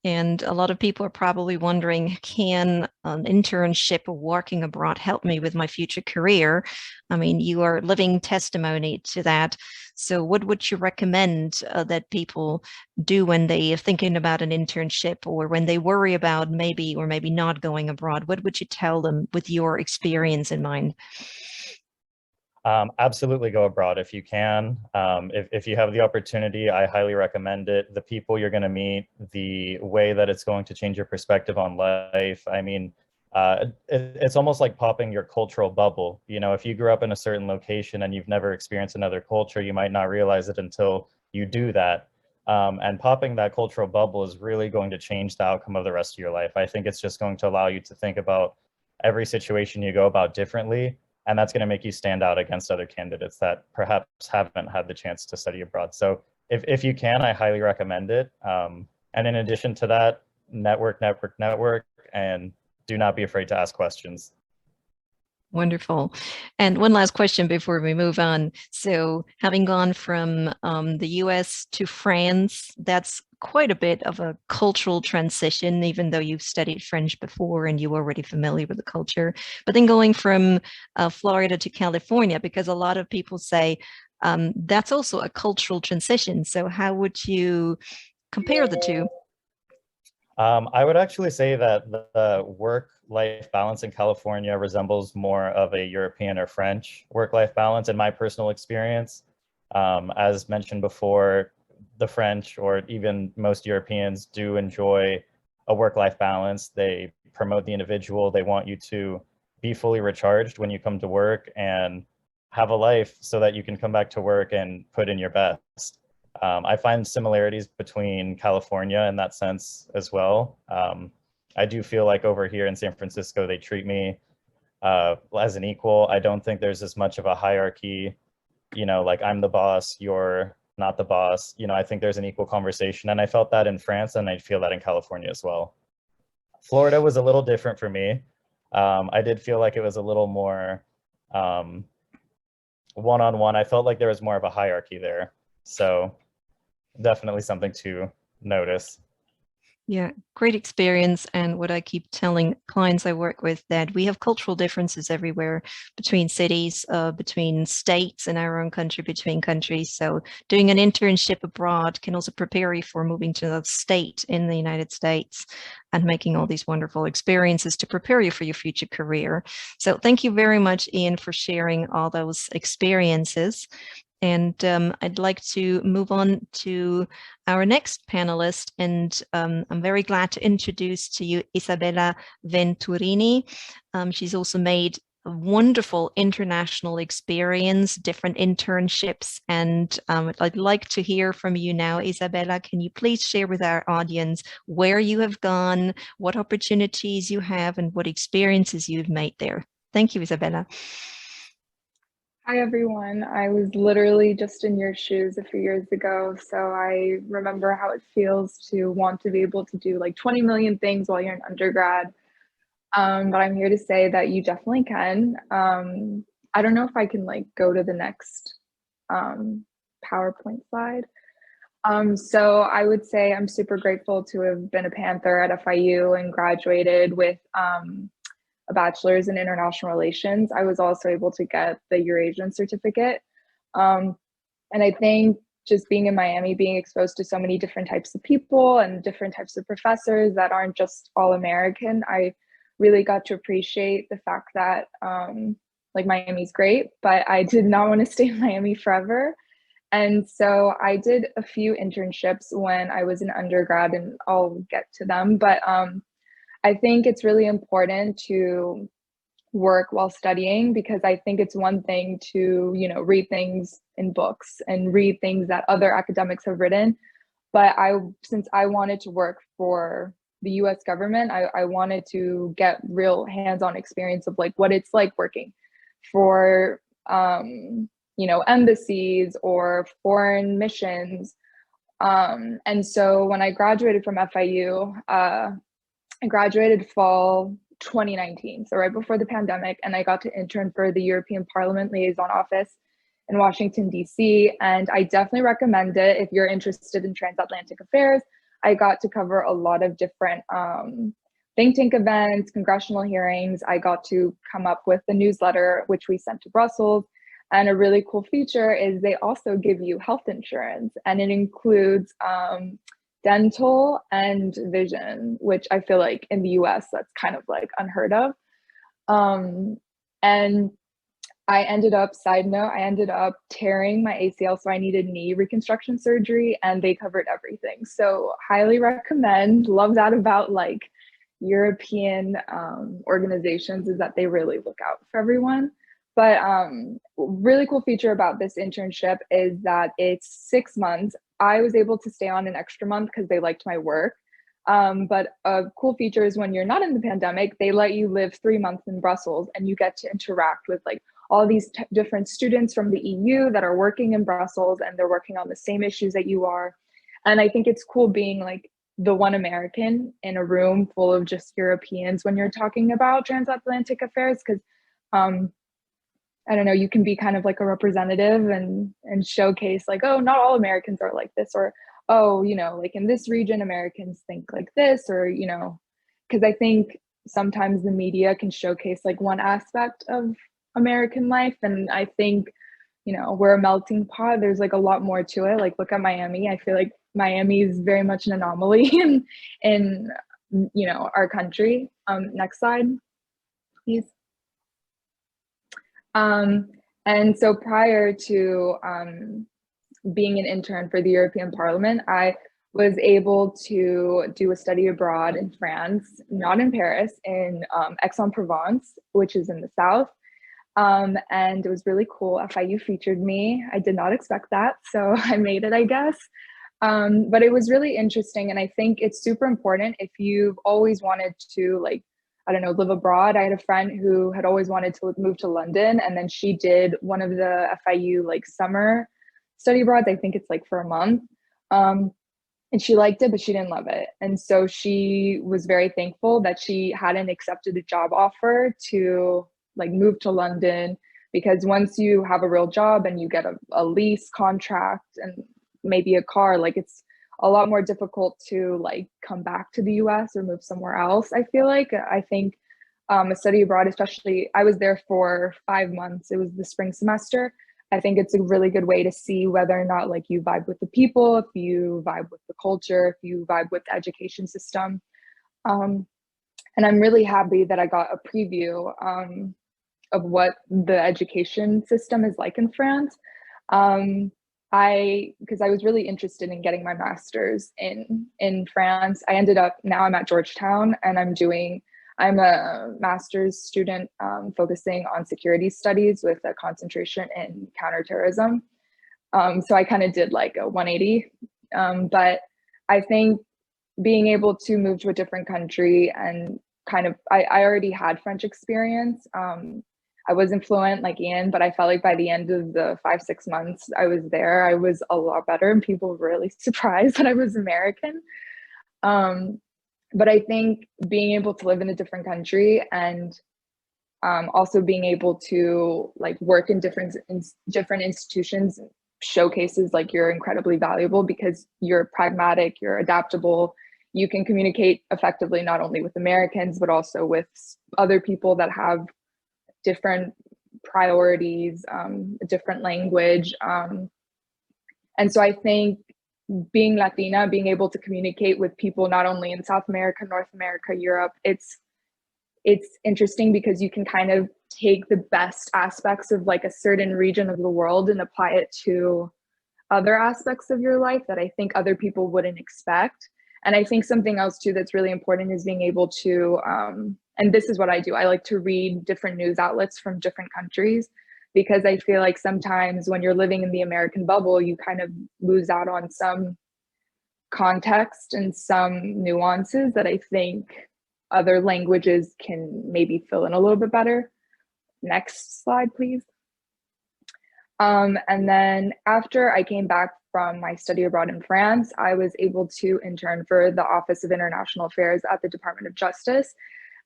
[SPEAKER 2] And a lot of people are probably wondering, can an internship or working abroad help me with my future career? I mean, you are living testimony to that. So what would you recommend that people do when they are thinking about an internship, or when they worry about maybe or maybe not going abroad? What would you tell them with your experience in mind?
[SPEAKER 5] Absolutely go abroad if you can. If you have the opportunity, I highly recommend it. The people you're going to meet, the way that it's going to change your perspective on life. I mean, it's almost like popping your cultural bubble. You know, if you grew up in a certain location and you've never experienced another culture, you might not realize it until you do that. And popping that cultural bubble is really going to change the outcome of the rest of your life. I think it's just going to allow you to think about every situation you go about differently. And that's going to make you stand out against other candidates that perhaps haven't had the chance to study abroad. So if you can, I highly recommend it. And in addition to that, network, and do not be afraid to ask questions.
[SPEAKER 2] Wonderful. And one last question before we move on. So having gone from the US to France, that's quite a bit of a cultural transition, even though you've studied French before and you were already familiar with the culture. But then going from Florida to California, because a lot of people say that's also a cultural transition. So how would you compare the two?
[SPEAKER 5] I would actually say that the work-life balance in California resembles more of a European or French work-life balance in my personal experience. As mentioned before, the French or even most Europeans do enjoy a work-life balance. They promote the individual. They want you to be fully recharged when you come to work and have a life so that you can come back to work and put in your best. I find similarities between California in that sense as well. I do feel like over here in San Francisco, they treat me as an equal. I don't think there's as much of a hierarchy, you know, like I'm the boss, you're not the boss. You know, I think there's an equal conversation, and I felt that in France, and I feel that in California as well. Florida was a little different for me. I did feel like it was a little more one-on-one. I felt like there was more of a hierarchy there. So definitely something to notice.
[SPEAKER 2] Yeah, great experience. And what I keep telling clients I work with, that we have cultural differences everywhere, between cities, between states in our own country, between countries. So doing an internship abroad can also prepare you for moving to a state in the United States and making all these wonderful experiences to prepare you for your future career. So thank you very much, Ian, for sharing all those experiences. And I'd like to move on to our next panelist, and I'm very glad to introduce to you Isabella Venturini. She's also made a wonderful international experience, different internships, and I'd like to hear from you now, Isabella. Can you please share with our audience where you have gone, what opportunities you have, and what experiences you've made there? Thank you, Isabella.
[SPEAKER 6] Hi, everyone. I was literally just in your shoes a few years ago, so I remember how it feels to want to be able to do like 20 million things while you're an undergrad. But I'm here to say that you definitely can. I don't know if I can like go to the next PowerPoint slide. So I would say I'm super grateful to have been a Panther at FIU and graduated with a bachelor's in international relations. I was also able to get the Eurasian certificate. And I think just being in Miami, being exposed to so many different types of people and different types of professors that aren't just all American, I really got to appreciate the fact that like Miami's great, but I did not want to stay in Miami forever. And so I did a few internships when I was an undergrad, and I'll get to them. But I think it's really important to work while studying, because I think it's one thing to, you know, read things in books and read things that other academics have written. But since I wanted to work for the US government, I wanted to get real hands-on experience of like what it's like working for, you know, embassies or foreign missions. And so when I graduated from FIU, I graduated fall 2019, so right before the pandemic, and I got to intern for the European Parliament Liaison Office in Washington, D.C., and I definitely recommend it if you're interested in transatlantic affairs. I got to cover a lot of different think tank events, congressional hearings. I got to come up with the newsletter, which we sent to Brussels, and a really cool feature is they also give you health insurance, and it includes dental and vision, which I feel like in the US that's kind of like unheard of. And I ended up, side note, I ended up tearing my ACL, so I needed knee reconstruction surgery, and they covered everything. So highly recommend. Love that about like European organizations, is that they really look out for everyone. But really cool feature about this internship is that it's 6 months. I was able to stay on an extra month because they liked my work. But a cool feature is when you're not in the pandemic, they let you live 3 months in Brussels, and you get to interact with like all these different students from the EU that are working in Brussels, and they're working on the same issues that you are. And I think it's cool being like the one American in a room full of just Europeans when you're talking about transatlantic affairs, because I don't know, you can be kind of like a representative and showcase like, oh, not all Americans are like this, or, oh, you know, like in this region, Americans think like this, or, you know, because I think sometimes the media can showcase like one aspect of American life. And I think, you know, we're a melting pot. There's like a lot more to it. Like, look at Miami. I feel like Miami is very much an anomaly in you know, our country. Next slide, please. And so prior to being an intern for the European Parliament, I was able to do a study abroad in France, not in Paris, in Aix-en-Provence, which is in the south. And it was really cool. FIU featured me. I did not expect that, so I made it, I guess. But it was really interesting, and I think it's super important if you've always wanted to, like, I don't know, live abroad. I had a friend who had always wanted to move to London, and then she did one of the FIU like summer study abroads. I think it's like for a month. And she liked it, but she didn't love it. And so she was very thankful that she hadn't accepted a job offer to like move to London, because once you have a real job and you get a lease contract and maybe a car, like it's a lot more difficult to like come back to the US or move somewhere else. I feel like I think a study abroad, especially, I was there for 5 months. It was the spring semester. I think it's a really good way to see whether or not like you vibe with the people, if you vibe with the culture, if you vibe with the education system. And I'm really happy that I got a preview of what the education system is like in France. Because I was really interested in getting my master's in France. I ended up, now I'm at Georgetown and I'm a master's student focusing on security studies with a concentration in counterterrorism. So I kind of did like a 180, but I think being able to move to a different country and kind of, I already had French experience. I wasn't fluent like Ian, but I felt like by the end of the 5-6 months I was there, I was a lot better and people were really surprised that I was American. But I think being able to live in a different country and also being able to like work in different institutions showcases like you're incredibly valuable because you're pragmatic, you're adaptable, you can communicate effectively not only with Americans, but also with other people that have different priorities, a different language. And so I think being Latina, being able to communicate with people not only in South America, North America, Europe, it's interesting because you can kind of take the best aspects of like a certain region of the world and apply it to other aspects of your life that I think other people wouldn't expect. And I think something else too that's really important is being able to, and this is what I do, I like to read different news outlets from different countries, because I feel like sometimes when you're living in the American bubble, you kind of lose out on some context and some nuances that I think other languages can maybe fill in a little bit better. Next slide, please. And then after I came back from my study abroad in France, I was able to intern for the Office of International Affairs at the Department of Justice.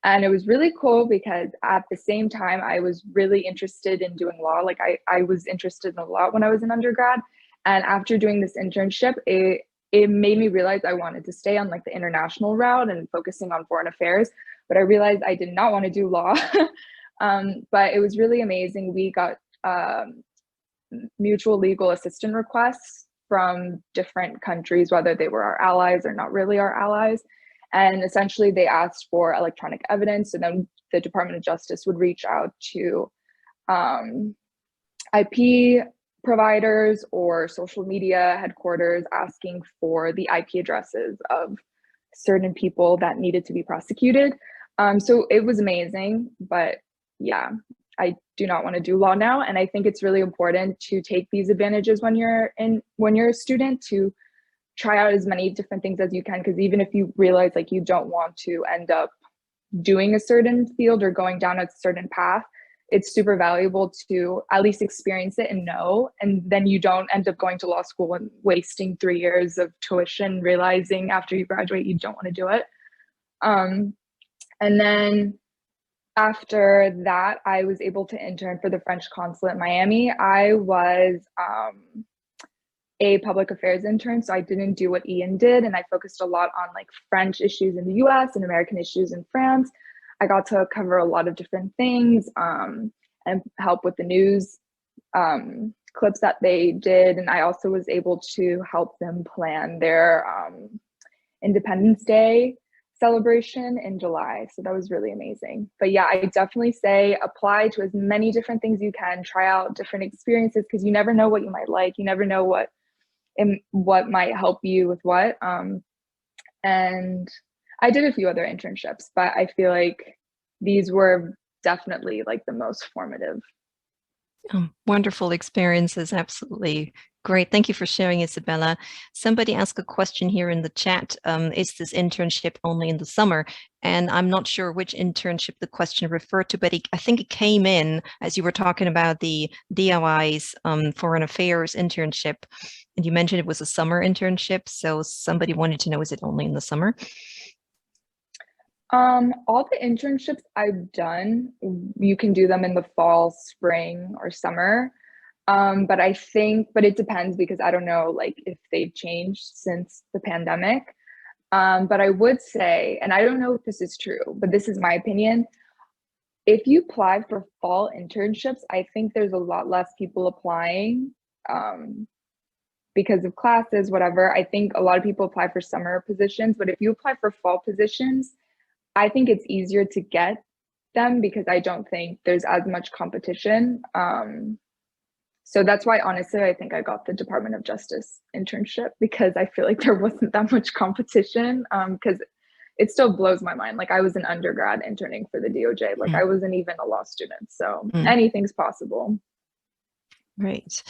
[SPEAKER 6] And it was really cool because at the same time, I was really interested in doing law. Like I was interested in a lot when I was in undergrad. And after doing this internship, it made me realize I wanted to stay on like the international route and focusing on foreign affairs. But I realized I did not want to do law. But it was really amazing. We got mutual legal assistance requests from different countries, whether they were our allies or not really our allies. And essentially they asked for electronic evidence, and then the Department of Justice would reach out to IP providers or social media headquarters asking for the IP addresses of certain people that needed to be prosecuted. So it was amazing, but yeah, I do not want to do law now. And I think it's really important to take these advantages when you're a student, to try out as many different things as you can, because even if you realize like you don't want to end up doing a certain field or going down a certain path, it's super valuable to at least experience it and know, and then you don't end up going to law school and wasting 3 years of tuition, realizing after you graduate you don't want to do it. And then after that, I was able to intern for the French consulate in Miami. I was a public affairs intern, so I didn't do what Ian did, and I focused a lot on like French issues in the US and American issues in France. I got to cover a lot of different things and help with the news clips that they did, and I also was able to help them plan their Independence Day celebration in July. So that was really amazing. But yeah, I definitely say apply to as many different things you can, try out different experiences, because you never know what you might like. You never know what might help you with what. And I did a few other internships, but I feel like these were definitely like the most formative.
[SPEAKER 2] Wonderful experiences, absolutely great. Thank you for sharing, Isabella. Somebody asked a question here in the chat. Is this internship only in the summer? And I'm not sure which internship the question referred to, but I think it came in as you were talking about the DIY's foreign affairs internship. And you mentioned it was a summer internship. So somebody wanted to know, is it only in the summer?
[SPEAKER 6] All the internships I've done, you can do them in the fall, spring, or summer. But it depends because I don't know like if they've changed since the pandemic. But I would say, and I don't know if this is true, but this is my opinion. If you apply for fall internships, I think there's a lot less people applying because of classes, whatever. I think a lot of people apply for summer positions, but if you apply for fall positions, I think it's easier to get them because I don't think there's as much competition. So that's why, honestly, I think I got the Department of Justice internship because I feel like there wasn't that much competition. Because it still blows my mind. Like I was an undergrad interning for the DOJ. Like I wasn't even a law student. So anything's possible.
[SPEAKER 2] Right.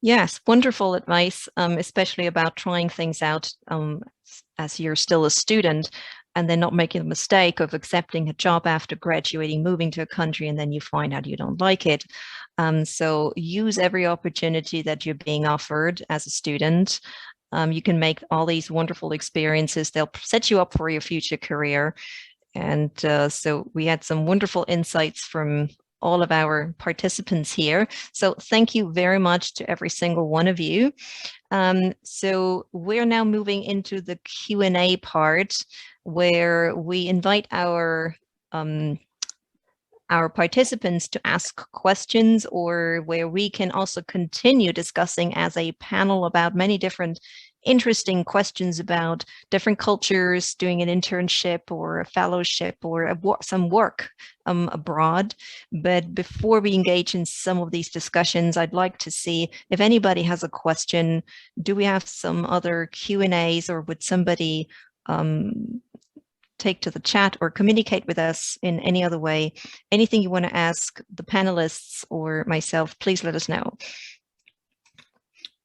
[SPEAKER 2] Yes, wonderful advice, especially about trying things out as you're still a student and then not making the mistake of accepting a job after graduating, moving to a country, and then you find out you don't like it. So use every opportunity that you're being offered as a student. You can make all these wonderful experiences. They'll set you up for your future career. And so we had some wonderful insights from all of our participants here. So thank you very much to every single one of you. So we're now moving into the Q&A part where we invite our participants to ask questions, or where we can also continue discussing as a panel about many different interesting questions about different cultures, doing an internship or a fellowship or some work abroad. But before we engage in some of these discussions, I'd like to see if anybody has a question. Do we have some other Q&As, or would somebody take to the chat or communicate with us in any other way? Anything you want to ask the panelists or myself, please let us know.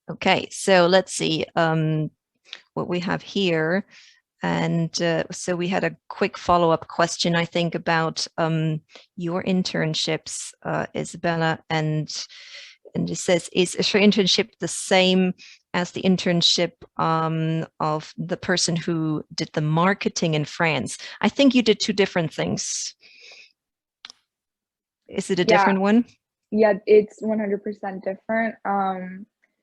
[SPEAKER 2] Okay, so let's see what we have here. And so we had a quick follow-up question, I think, about your internships, Isabella, and it says, is your internship the same as the internship of the person who did the marketing in France? I think you did two different things. Is it a different one?
[SPEAKER 6] Yeah, it's 100% different.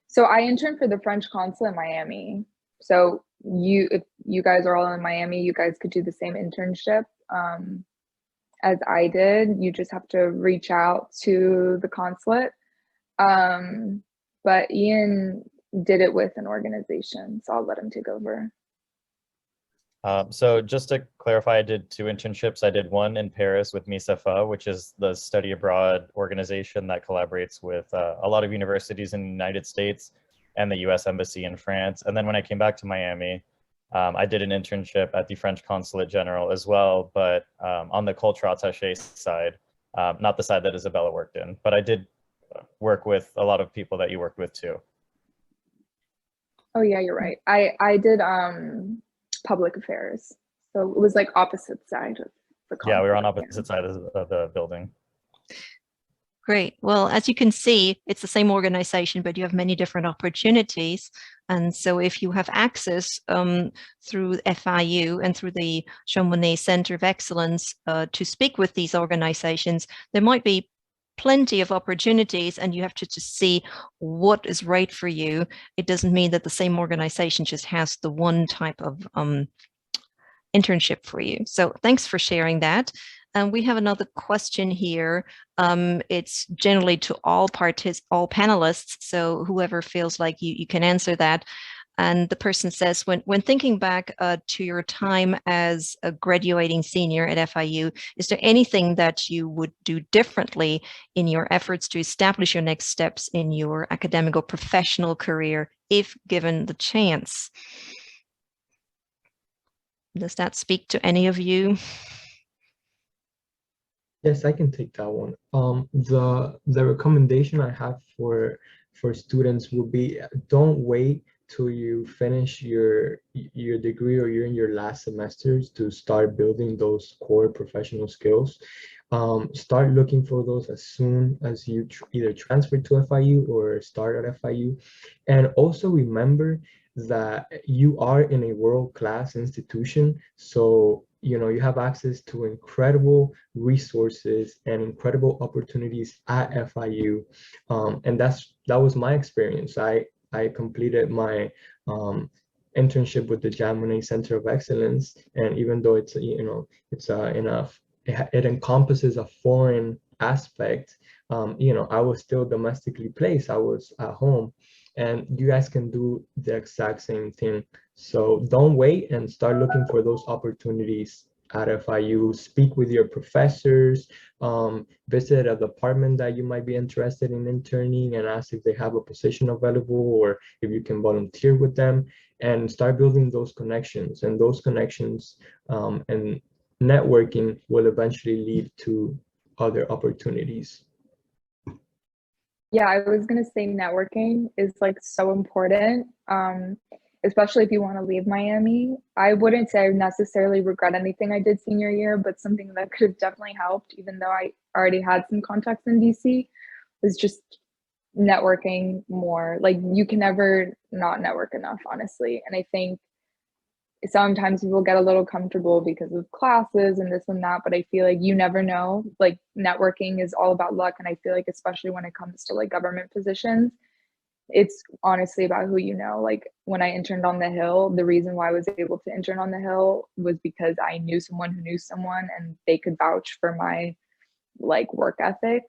[SPEAKER 6] So I interned for the French consulate in Miami. So if you guys are all in Miami, you guys could do the same internship as I did. You just have to reach out to the consulate. But Ian did it with an organization, so I'll let him take over.
[SPEAKER 5] So just to clarify, I did two internships. I did one in Paris with MISEFA, which is the study abroad organization that collaborates with a lot of universities in the United States and the US Embassy in France. And then when I came back to Miami, I did an internship at the French Consulate General as well, but on the cultural attaché side, not the side that Isabella worked in, but I did work with a lot of people that you worked with too.
[SPEAKER 6] Oh yeah, you're right. I did public affairs, so it was like opposite side of the consulate.
[SPEAKER 5] Yeah, we were on opposite side of the building.
[SPEAKER 2] Great. Well, as you can see, it's the same organization, but you have many different opportunities. And so if you have access through FIU and through the Jean Monnet Center of Excellence to speak with these organizations, there might be plenty of opportunities, and you have to just see what is right for you. It doesn't mean that the same organization just has the one type of internship for you. So thanks for sharing that. We have another question here. It's generally to all panelists, so whoever feels like you can answer that. And the person says, when thinking back to your time as a graduating senior at FIU, is there anything that you would do differently in your efforts to establish your next steps in your academic or professional career, if given the chance? Does that speak to any of you?
[SPEAKER 4] Yes, I can take that one. The recommendation I have for students will be, don't wait till you finish your degree or you're in your last semesters to start building those core professional skills. Start looking for those as soon as you either transfer to FIU or start at FIU. And also remember that you are in a world-class institution, so you have access to incredible resources and incredible opportunities at FIU. And that was my experience. I completed my internship with the Monnet Center of Excellence, and even though it's it encompasses a foreign aspect, I was still domestically placed. I was at home, and you guys can do the exact same thing. So don't wait and start looking for those opportunities at FIU. Speak with your professors, visit a department that you might be interested in interning and ask if they have a position available or if you can volunteer with them, and start building those connections. And those connections and networking will eventually lead to other opportunities.
[SPEAKER 6] Yeah, I was gonna say networking is like so important, especially if you want to leave Miami. I wouldn't say I necessarily regret anything I did senior year, but something that could have definitely helped, even though I already had some contacts in DC, was just networking more. Like, you can never not network enough, honestly. And I think sometimes people get a little comfortable because of classes and this and that, but I feel like you never know. Like, networking is all about luck, and I feel like especially when it comes to like government positions, it's honestly about who you know. Like, when I interned on the Hill, the reason why I was able to intern on the Hill was because I knew someone who knew someone, and they could vouch for my like work ethic.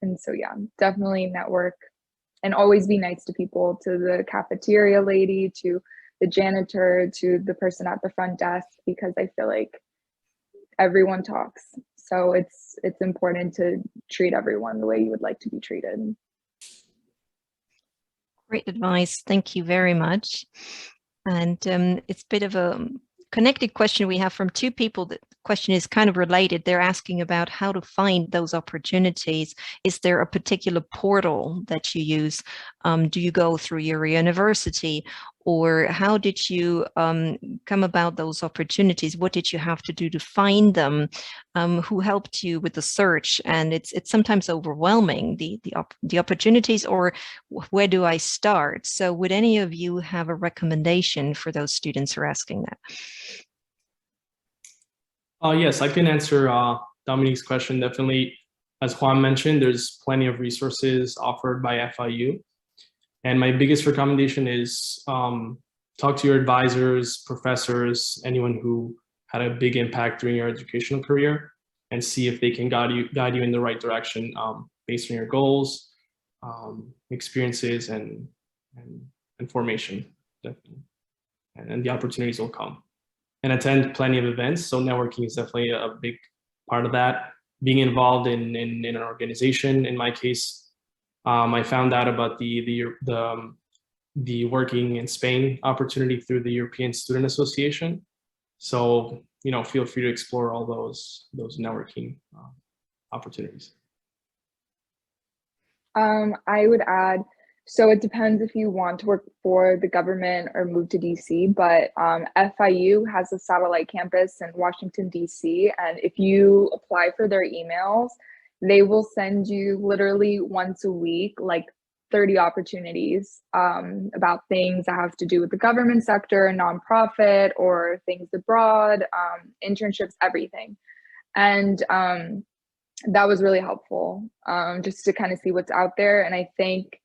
[SPEAKER 6] And so yeah, definitely network, and always be nice to people, to the cafeteria lady, to the janitor, to the person at the front desk, because I feel like everyone talks. So it's important to treat everyone the way you would like to be treated.
[SPEAKER 2] Great advice. Thank you very much. And it's a bit of a connected question we have from two people. The question is kind of related. They're asking about how to find those opportunities. Is there a particular portal that you use? Do you go through your university? Or how did you come about those opportunities? What did you have to do to find them? Who helped you with the search? And it's sometimes overwhelming, the opportunities, or where do I start? So would any of you have a recommendation for those students who are asking that?
[SPEAKER 3] Yes, I can answer Dominique's question. Definitely, as Juan mentioned, there's plenty of resources offered by FIU. And my biggest recommendation is talk to your advisors, professors, anyone who had a big impact during your educational career, and see if they can guide you in the right direction based on your goals, experiences, and formation, definitely. And the opportunities will come. And attend plenty of events. So networking is definitely a big part of that. Being involved in an organization. In my case, I found out about the working in Spain opportunity through the European Student Association. So, feel free to explore all those networking opportunities.
[SPEAKER 6] I would add, so it depends if you want to work for the government or move to DC, but FIU has a satellite campus in Washington, DC. And if you apply for their emails, they will send you literally once a week, like 30 opportunities about things that have to do with the government sector, nonprofit, or things abroad, internships, everything. And that was really helpful, just to kind of see what's out there. And I think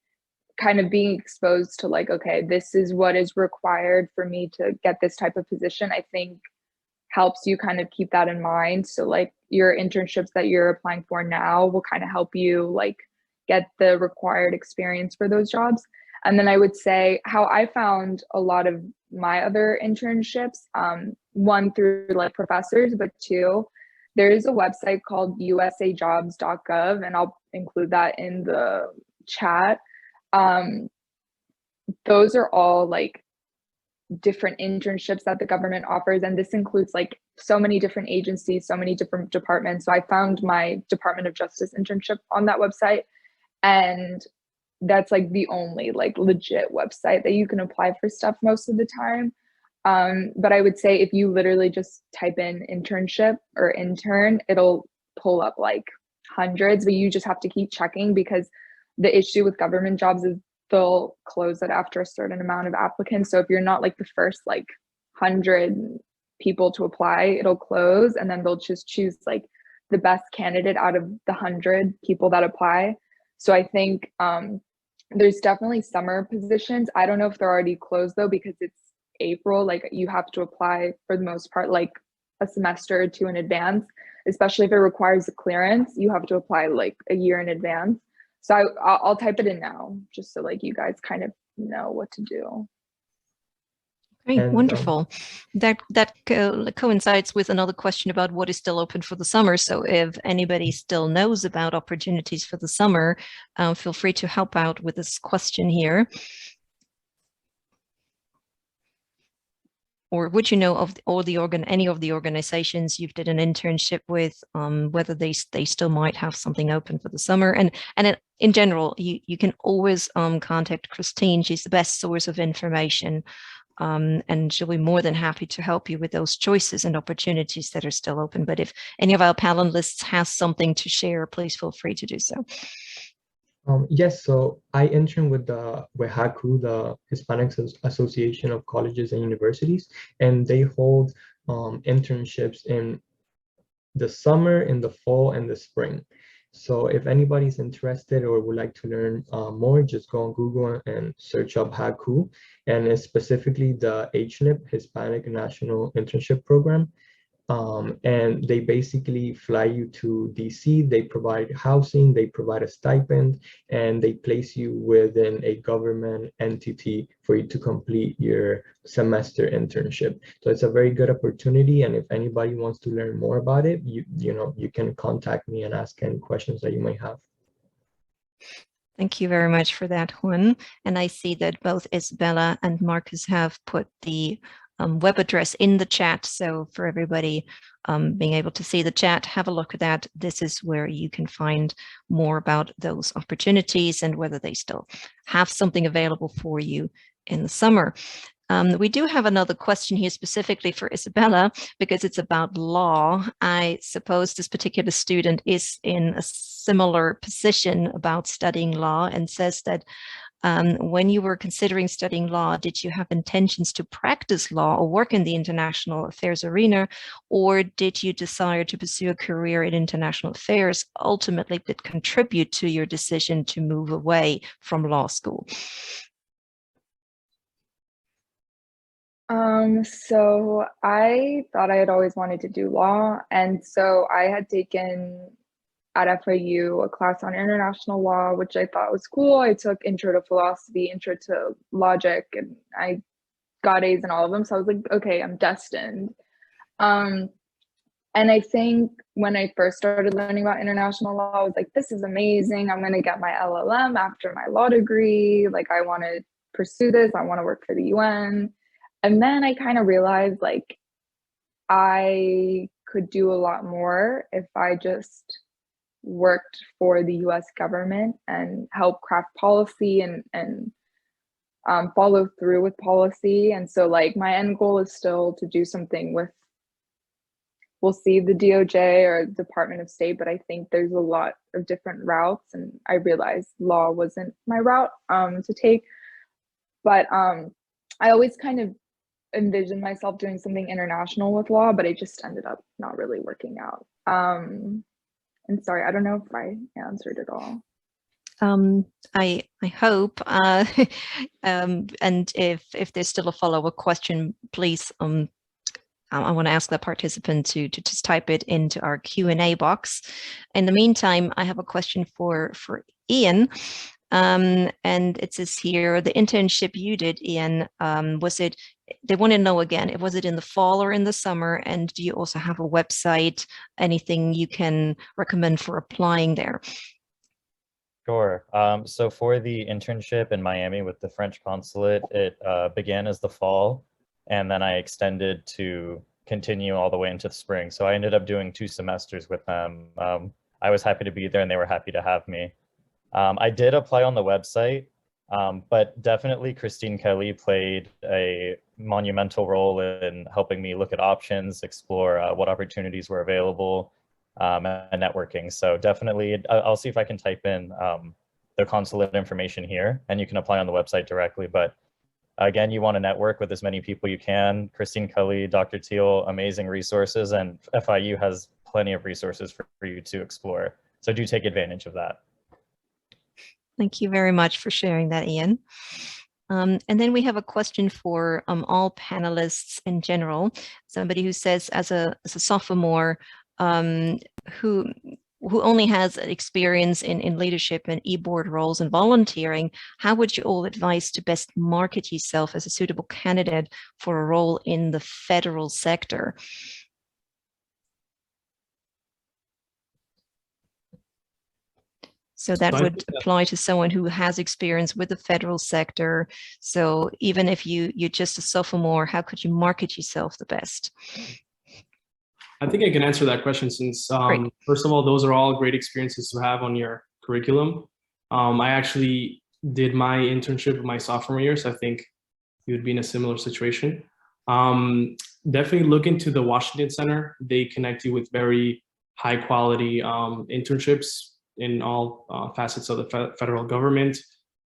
[SPEAKER 6] kind of being exposed to like, okay, this is what is required for me to get this type of position, I think helps you kind of keep that in mind. So like your internships that you're applying for now will kind of help you like get the required experience for those jobs. And then I would say how I found a lot of my other internships, one through like professors, but two, there is a website called usajobs.gov, and I'll include that in the chat. Those are all like different internships that the government offers, and this includes like so many different agencies, so many different departments. So I found my Department of Justice internship on that website, and that's like the only like legit website that you can apply for stuff most of the time. But I would say if you literally just type in internship or intern, it'll pull up like hundreds, but you just have to keep checking, because the issue with government jobs is they'll close it after a certain amount of applicants. So if you're not like the first like 100 people to apply, it'll close, and then they'll just choose like the best candidate out of the 100 people that apply. So I think there's definitely summer positions. I don't know if they're already closed though, because it's April. Like you have to apply for the most part like a semester or two in advance, especially if it requires a clearance. You have to apply like a year in advance. So I'll type it in now just so like you guys kind of know what to do.
[SPEAKER 2] Great, wonderful. That coincides with another question about what is still open for the summer. So if anybody still knows about opportunities for the summer, feel free to help out with this question here. Or would you know of any of the organizations you've did an internship with, whether they still might have something open for the summer? And in general, you can always contact Christine. She's the best source of information. And she'll be more than happy to help you with those choices and opportunities that are still open. But if any of our panelists has something to share, please feel free to do so.
[SPEAKER 4] Yes, so I interned with HACU, the Hispanic Association of Colleges and Universities, and they hold internships in the summer, in the fall, and the spring. So if anybody's interested or would like to learn more, just go on Google and search up HACU, and it's specifically the HNIP, Hispanic National Internship Program. And they basically fly you to DC, they provide housing, they provide a stipend, and they place you within a government entity for you to complete your semester internship. So it's a very good opportunity, and if anybody wants to learn more about it, you can contact me and ask any questions that you might have.
[SPEAKER 2] Thank you very much for that, Juan. And I see that both Isabella and Marcus have put the web address in the chat. So for everybody being able to see the chat, have a look at that. This is where you can find more about those opportunities and whether they still have something available for you in the summer. We do have another question here specifically for Isabella, because it's about law. I suppose this particular student is in a similar position about studying law and says that when you were considering studying law, did you have intentions to practice law or work in the international affairs arena, or did you desire to pursue a career in international affairs ultimately that contribute to your decision to move away from law school?
[SPEAKER 6] So I thought I had always wanted to do law, and so I had taken at FIU a class on international law, which I thought was cool. I took intro to philosophy, intro to logic, and I got A's in all of them. So I was like, okay, I'm destined. And I think when I first started learning about international law, I was like, this is amazing. I'm going to get my LLM after my law degree. Like, I want to pursue this. I want to work for the UN. And then I kind of realized like I could do a lot more if I just worked for the US government and help craft policy and follow through with policy. And so like my end goal is still to do something with, we'll see, the DOJ or Department of State, but I think there's a lot of different routes, and I realized law wasn't my route to take. But I always kind of envisioned myself doing something international with law, but it just ended up not really working out. And sorry, I don't know if I answered it all.
[SPEAKER 2] I hope, and if there's still a follow-up question, please, I want to ask the participant to just type it into our Q&A box. In the meantime, I have a question for Ian. And it says here, the internship you did, Ian, they want to know again, was it in the fall or in the summer? And do you also have a website, anything you can recommend for applying there?
[SPEAKER 5] Sure. So for the internship in Miami with the French consulate, it began as the fall, and then I extended to continue all the way into the spring. So I ended up doing 2 semesters with them. I was happy to be there and they were happy to have me. I did apply on the website, but definitely Christine Kelly played a monumental role in helping me look at options, explore what opportunities were available, and networking. So definitely, I'll see if I can type in the consulate information here, and you can apply on the website directly. But Again, you want to network with as many people you can. Christine Cully, Dr. Teal, amazing resources, and FIU has plenty of resources for you to explore. So do take advantage of that.
[SPEAKER 2] Thank you very much for sharing that, Ian. And then we have a question for all panelists in general. Somebody who says, as a sophomore who only has experience in leadership and e-board roles and volunteering, how would you all advise to best market yourself as a suitable candidate for a role in the federal sector? So that would apply to someone who has experience with the federal sector. So even if you're just a sophomore, how could you market yourself the best?
[SPEAKER 3] I think I can answer that question since, first of all, those are all great experiences to have on your curriculum. I actually did my internship my sophomore year, so I think you would be in a similar situation. Definitely look into the Washington Center. They connect you with very high quality internships in all facets of the federal government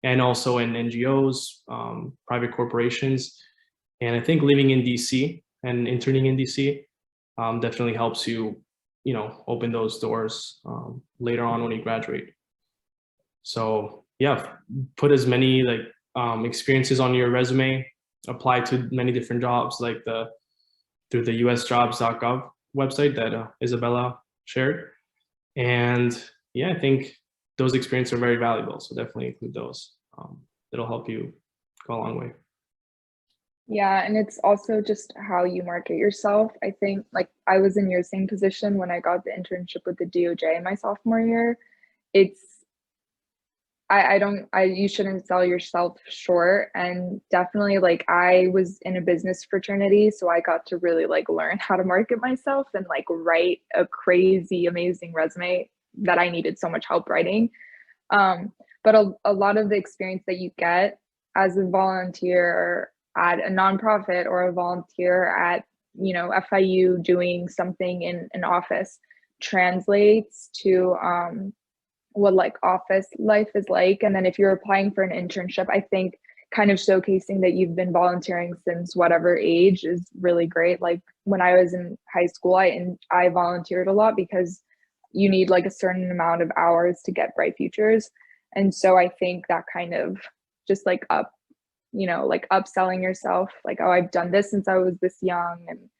[SPEAKER 3] and also in NGOs, private corporations. And I think living in DC and interning in DC definitely helps you, open those doors later on when you graduate. So yeah, put as many experiences on your resume, apply to many different jobs through the usjobs.gov website that Isabella shared. And yeah, I think those experiences are very valuable. So definitely include those. It'll help you go a long way.
[SPEAKER 6] Yeah, and it's also just how you market yourself. I think I was in your same position when I got the internship with the DOJ in my sophomore year. You shouldn't sell yourself short. And definitely I was in a business fraternity, so I got to really learn how to market myself and write a crazy, amazing resume that I needed so much help writing. But a lot of the experience that you get as a volunteer at a nonprofit or a volunteer at FIU doing something in an office translates to what office life is like. And then if you're applying for an internship, I think kind of showcasing that you've been volunteering since whatever age is really great. When I was in high school, I volunteered a lot because you need a certain amount of hours to get Bright Futures. And so I think that kind of just upselling yourself, oh, I've done this since I was this young, and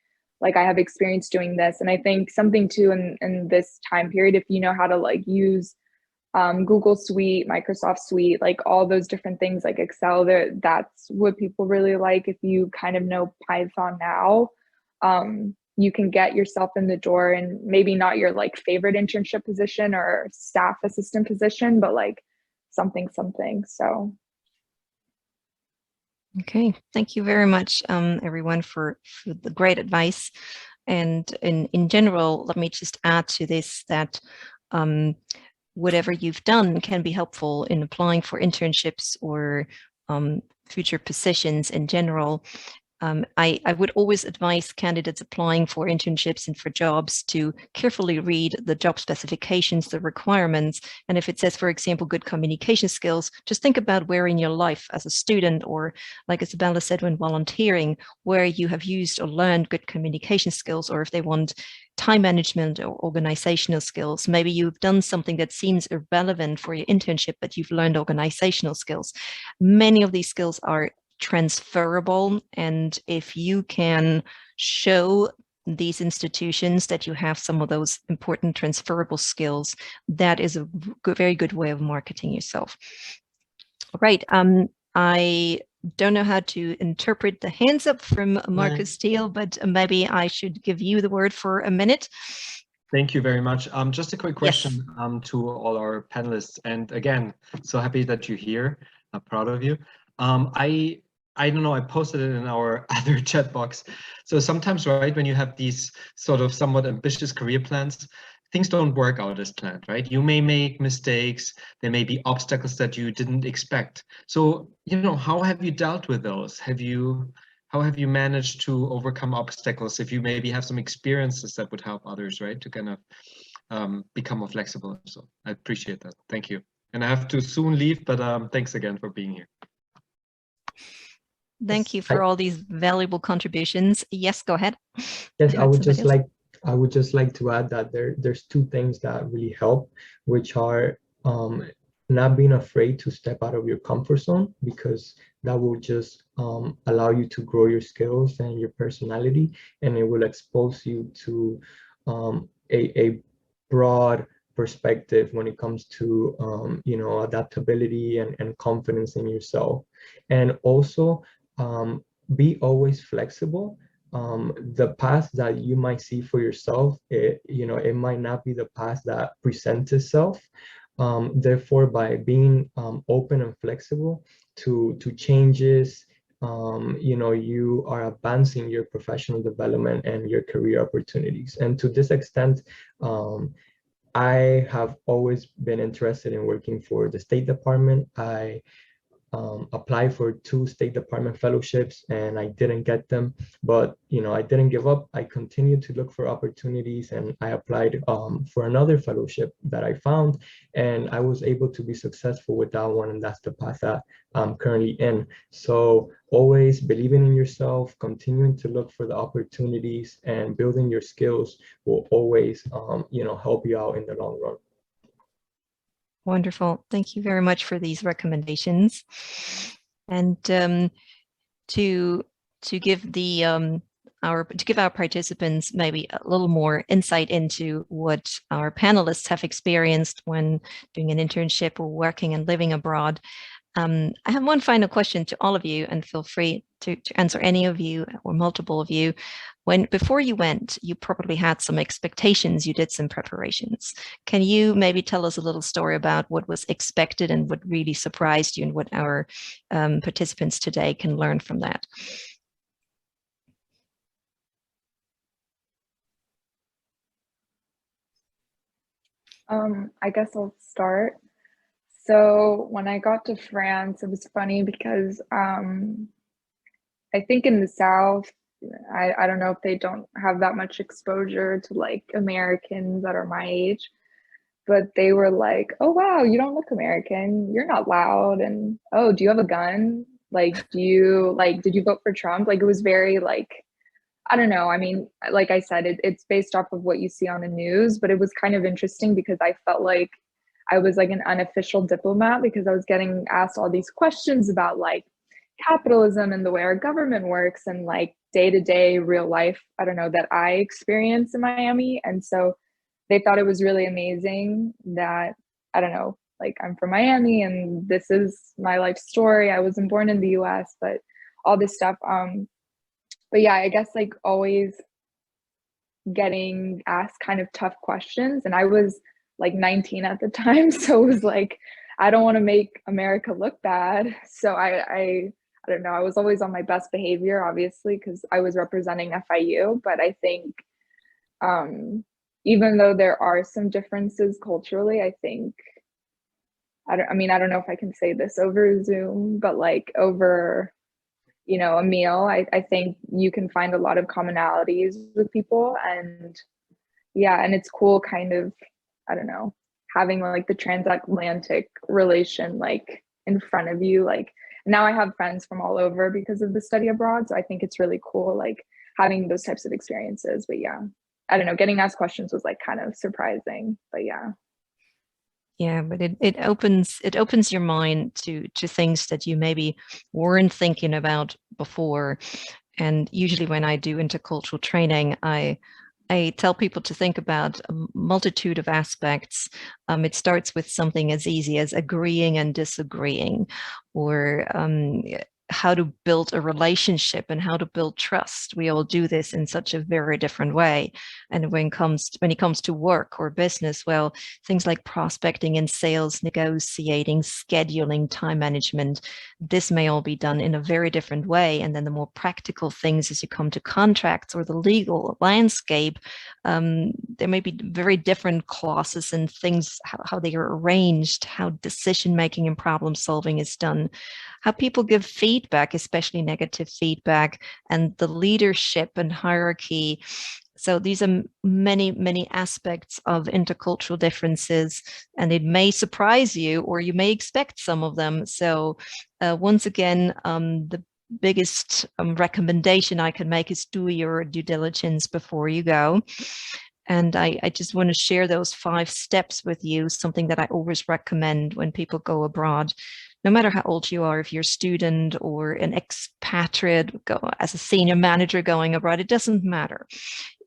[SPEAKER 6] I have experience doing this. And I think something too in this time period, if you know how to use Google Suite, Microsoft Suite, all those different things Excel, that's what people really like. If you kind of know Python now, you can get yourself in the door, and maybe not your favorite internship position or staff assistant position, but something. So
[SPEAKER 2] okay, thank you very much, everyone, for the great advice. And in general, let me just add to this that whatever you've done can be helpful in applying for internships or future positions in general. I would always advise candidates applying for internships and for jobs to carefully read the job specifications, the requirements. And if it says, for example, good communication skills, just think about where in your life as a student, or like Isabella said, when volunteering, where you have used or learned good communication skills, or if they want time management or organizational skills. Maybe you've done something that seems irrelevant for your internship, but you've learned organizational skills. Many of these skills are transferable, and if you can show these institutions that you have some of those important transferable skills, that is a very good way of marketing yourself. All right, I don't know how to interpret the hands up from Marcus Steele, but maybe I should give you the word for a minute.
[SPEAKER 1] Thank you very much. Just a quick question to all our panelists. And again, so happy that you're here. I'm proud of you. I don't know, I posted it in our other chat box. So sometimes, right, when you have these sort of somewhat ambitious career plans, things don't work out as planned, right? You may make mistakes. There may be obstacles that you didn't expect. So, how have you dealt with those? How have you managed to overcome obstacles? If you maybe have some experiences that would help others, right, to kind of become more flexible. So I appreciate that. Thank you. And I have to soon leave, but thanks again for being here.
[SPEAKER 2] Thank you for all these valuable contributions. Yes, go ahead.
[SPEAKER 4] Yes, I would just like to add that there's two things that really help, which are not being afraid to step out of your comfort zone, because that will just allow you to grow your skills and your personality, and it will expose you to a broad perspective when it comes to adaptability and confidence in yourself. And also be always flexible. The path that you might see for yourself, it might not be the path that presents itself. Therefore, by being open and flexible to changes, you are advancing your professional development and your career opportunities. And to this extent, I have always been interested in working for the State Department. I applied for 2 State Department fellowships and I didn't get them, but I didn't give up. I continued to look for opportunities, and I applied for another fellowship that I found, and I was able to be successful with that one, and that's the path that I'm currently in. So always believing in yourself, continuing to look for the opportunities, and building your skills will always help you out in the long run.
[SPEAKER 2] Wonderful. Thank you very much for these recommendations. And to give our participants maybe a little more insight into what our panelists have experienced when doing an internship or working and living abroad, I have one final question to all of you, and feel free to answer any of you or multiple of you. Before you went, you probably had some expectations, you did some preparations. Can you maybe tell us a little story about what was expected and what really surprised you, and what our participants today can learn from that?
[SPEAKER 6] I guess I'll start. So when I got to France, it was funny because I think in the South, I don't know if they don't have that much exposure to like Americans that are my age, but they were like, "Oh wow, you don't look American. You're not loud." And, "Oh, do you have a gun? Like, did you vote for Trump?" Like, it was very like, I don't know. I mean, like I said, it's based off of what you see on the news, but it was kind of interesting because I felt like I was like an unofficial diplomat, because I was getting asked all these questions about like capitalism and the way our government works, and like day-to-day real life, I don't know, that I experience in Miami. And so they thought it was really amazing that, I don't know, like I'm from Miami and this is my life story. I wasn't born in the US, but all this stuff. But yeah, I guess like always getting asked kind of tough questions. And I was like 19 at the time. So it was like, I don't want to make America look bad. So I don't know, I was always on my best behavior, obviously, because I was representing FIU. But I think even though there are some differences culturally, I think, I don't know if I can say this over Zoom, but like over, a meal, I think you can find a lot of commonalities with people. And yeah, and it's cool kind of, I don't know, having like the transatlantic relation like in front of you. Like now I have friends from all over because of the study abroad. So I think it's really cool like having those types of experiences. But yeah, I don't know, getting asked questions was like kind of surprising, but yeah.
[SPEAKER 2] Yeah, but it opens your mind to things that you maybe weren't thinking about before. And usually when I do intercultural training, I tell people to think about a multitude of aspects. It starts with something as easy as agreeing and disagreeing, or how to build a relationship and how to build trust. We all do this in such a very different way. And when it comes to work or business, well, things like prospecting and sales, negotiating, scheduling, time management, this may all be done in a very different way. And then the more practical things as you come to contracts or the legal landscape, there may be very different clauses and things, how they are arranged, how decision-making and problem solving is done, how people give feedback, especially negative feedback, and the leadership and hierarchy. So these are many, many aspects of intercultural differences, and it may surprise you, or you may expect some of them. So once again, biggest recommendation I can make is do your due diligence before you go. And I just want to share those 5 steps with you, something that I always recommend when people go abroad. No matter how old you are, if you're a student or an expatriate, go as a senior manager going abroad, it doesn't matter.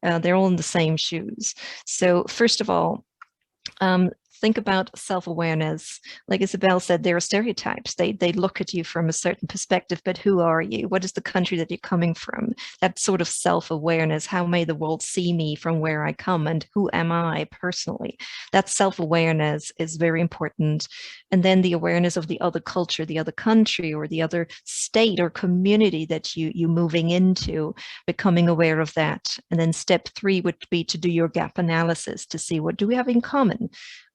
[SPEAKER 2] They're all in the same shoes. So first of all, think about self-awareness. Like Isabel said, there are stereotypes. They look at you from a certain perspective, but who are you? What is the country that you're coming from? That sort of self-awareness. How may the world see me from where I come, and who am I personally? That self-awareness is very important. And then the awareness of the other culture, the other country, or the other state or community that you're moving into, becoming aware of that. And then step 3 would be to do your gap analysis to see what do we have in common.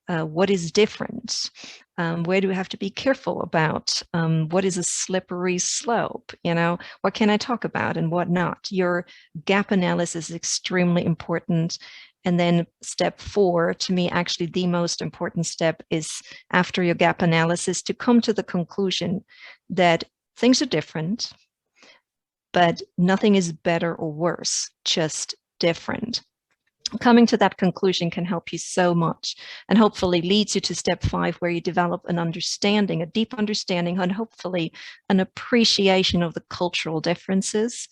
[SPEAKER 2] What is different? Where do we have to be careful about? What is a slippery slope? You know, what can I talk about and what not? Your gap analysis is extremely important. And then step 4, to me, actually the most important step is after your gap analysis to come to the conclusion that things are different, but nothing is better or worse, just different. Coming to that conclusion can help you so much, and hopefully leads you to step 5, where you develop an understanding, a deep understanding, and hopefully an appreciation of the cultural differences,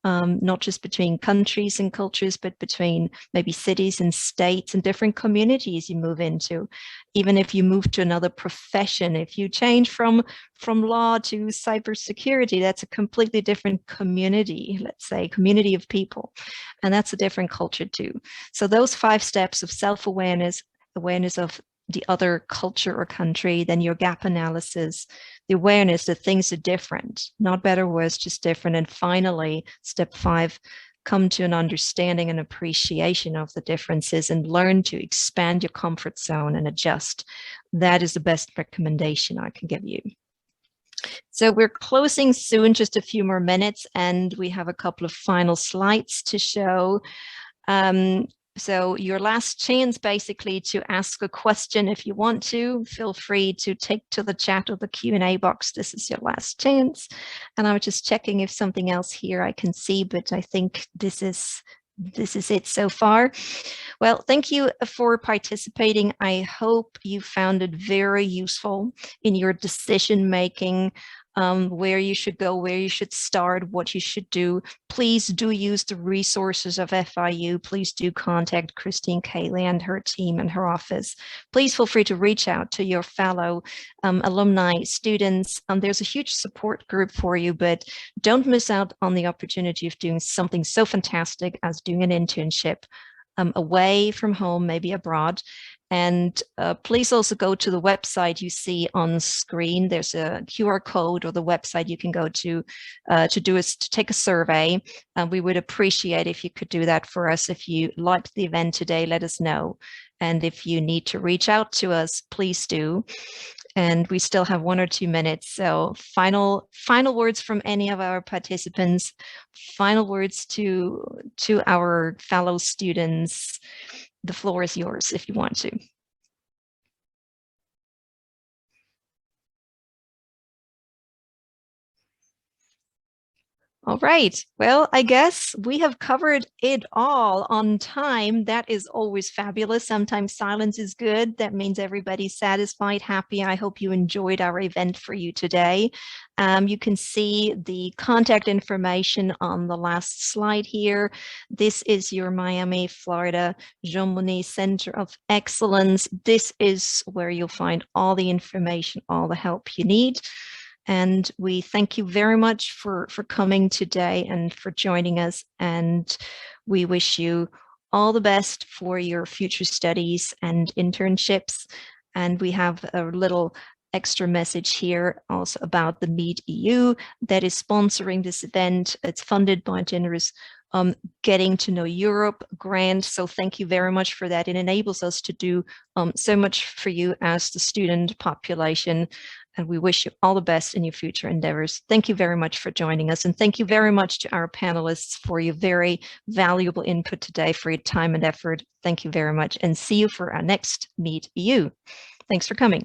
[SPEAKER 2] not just between countries and cultures, but between maybe cities and states and different communities you move into. Even if you move to another profession, if you change from law to cybersecurity, that's a completely different community, let's say, community of people. And that's a different culture too. So those 5 steps of self-awareness, awareness of the other culture or country, then your gap analysis, the awareness that things are different, not better or worse, just different. And finally, step 5, come to an understanding and appreciation of the differences and learn to expand your comfort zone and adjust. That is the best recommendation I can give you. So we're closing soon, just a few more minutes, and we have a couple of final slides to show. So your last chance basically to ask a question if you want to. Feel free to take to the chat or the Q&A box. This is your last chance. And I was just checking if something else here I can see, but I think this is it so far. Well, thank you for participating. I hope you found it very useful in your decision making, where you should go, where you should start, what you should do. Please do use the resources of FIU. Please do contact Christine Cayley and her team and her office. Please feel free to reach out to your fellow alumni, students. There's a huge support group for you, but don't miss out on the opportunity of doing something so fantastic as doing an internship away from home, maybe abroad. And please also go to the website you see on screen. There's a QR code or the website you can go to take a survey. We would appreciate if you could do that for us. If you liked the event today, let us know. And if you need to reach out to us, please do. And we still have 1 or 2 minutes. So final words from any of our participants, final words to our fellow students. The floor is yours if you want to. All right. Well, I guess we have covered it all on time. That is always fabulous. Sometimes silence is good. That means everybody's satisfied, happy. I hope you enjoyed our event for you today. You can see the contact information on the last slide here. This is your Miami, Florida, Jean Monnet Center of Excellence. This is where you'll find all the information, all the help you need. And we thank you very much for coming today and for joining us. And we wish you all the best for your future studies and internships. And we have a little extra message here also about the Meet EU that is sponsoring this event. It's funded by a generous Getting to Know Europe grant. So thank you very much for that. It enables us to do so much for you as the student population. And we wish you all the best in your future endeavors. Thank you very much for joining us. And thank you very much to our panelists for your very valuable input today, for your time and effort. Thank you very much. And see you for our next Meet EU. Thanks for coming.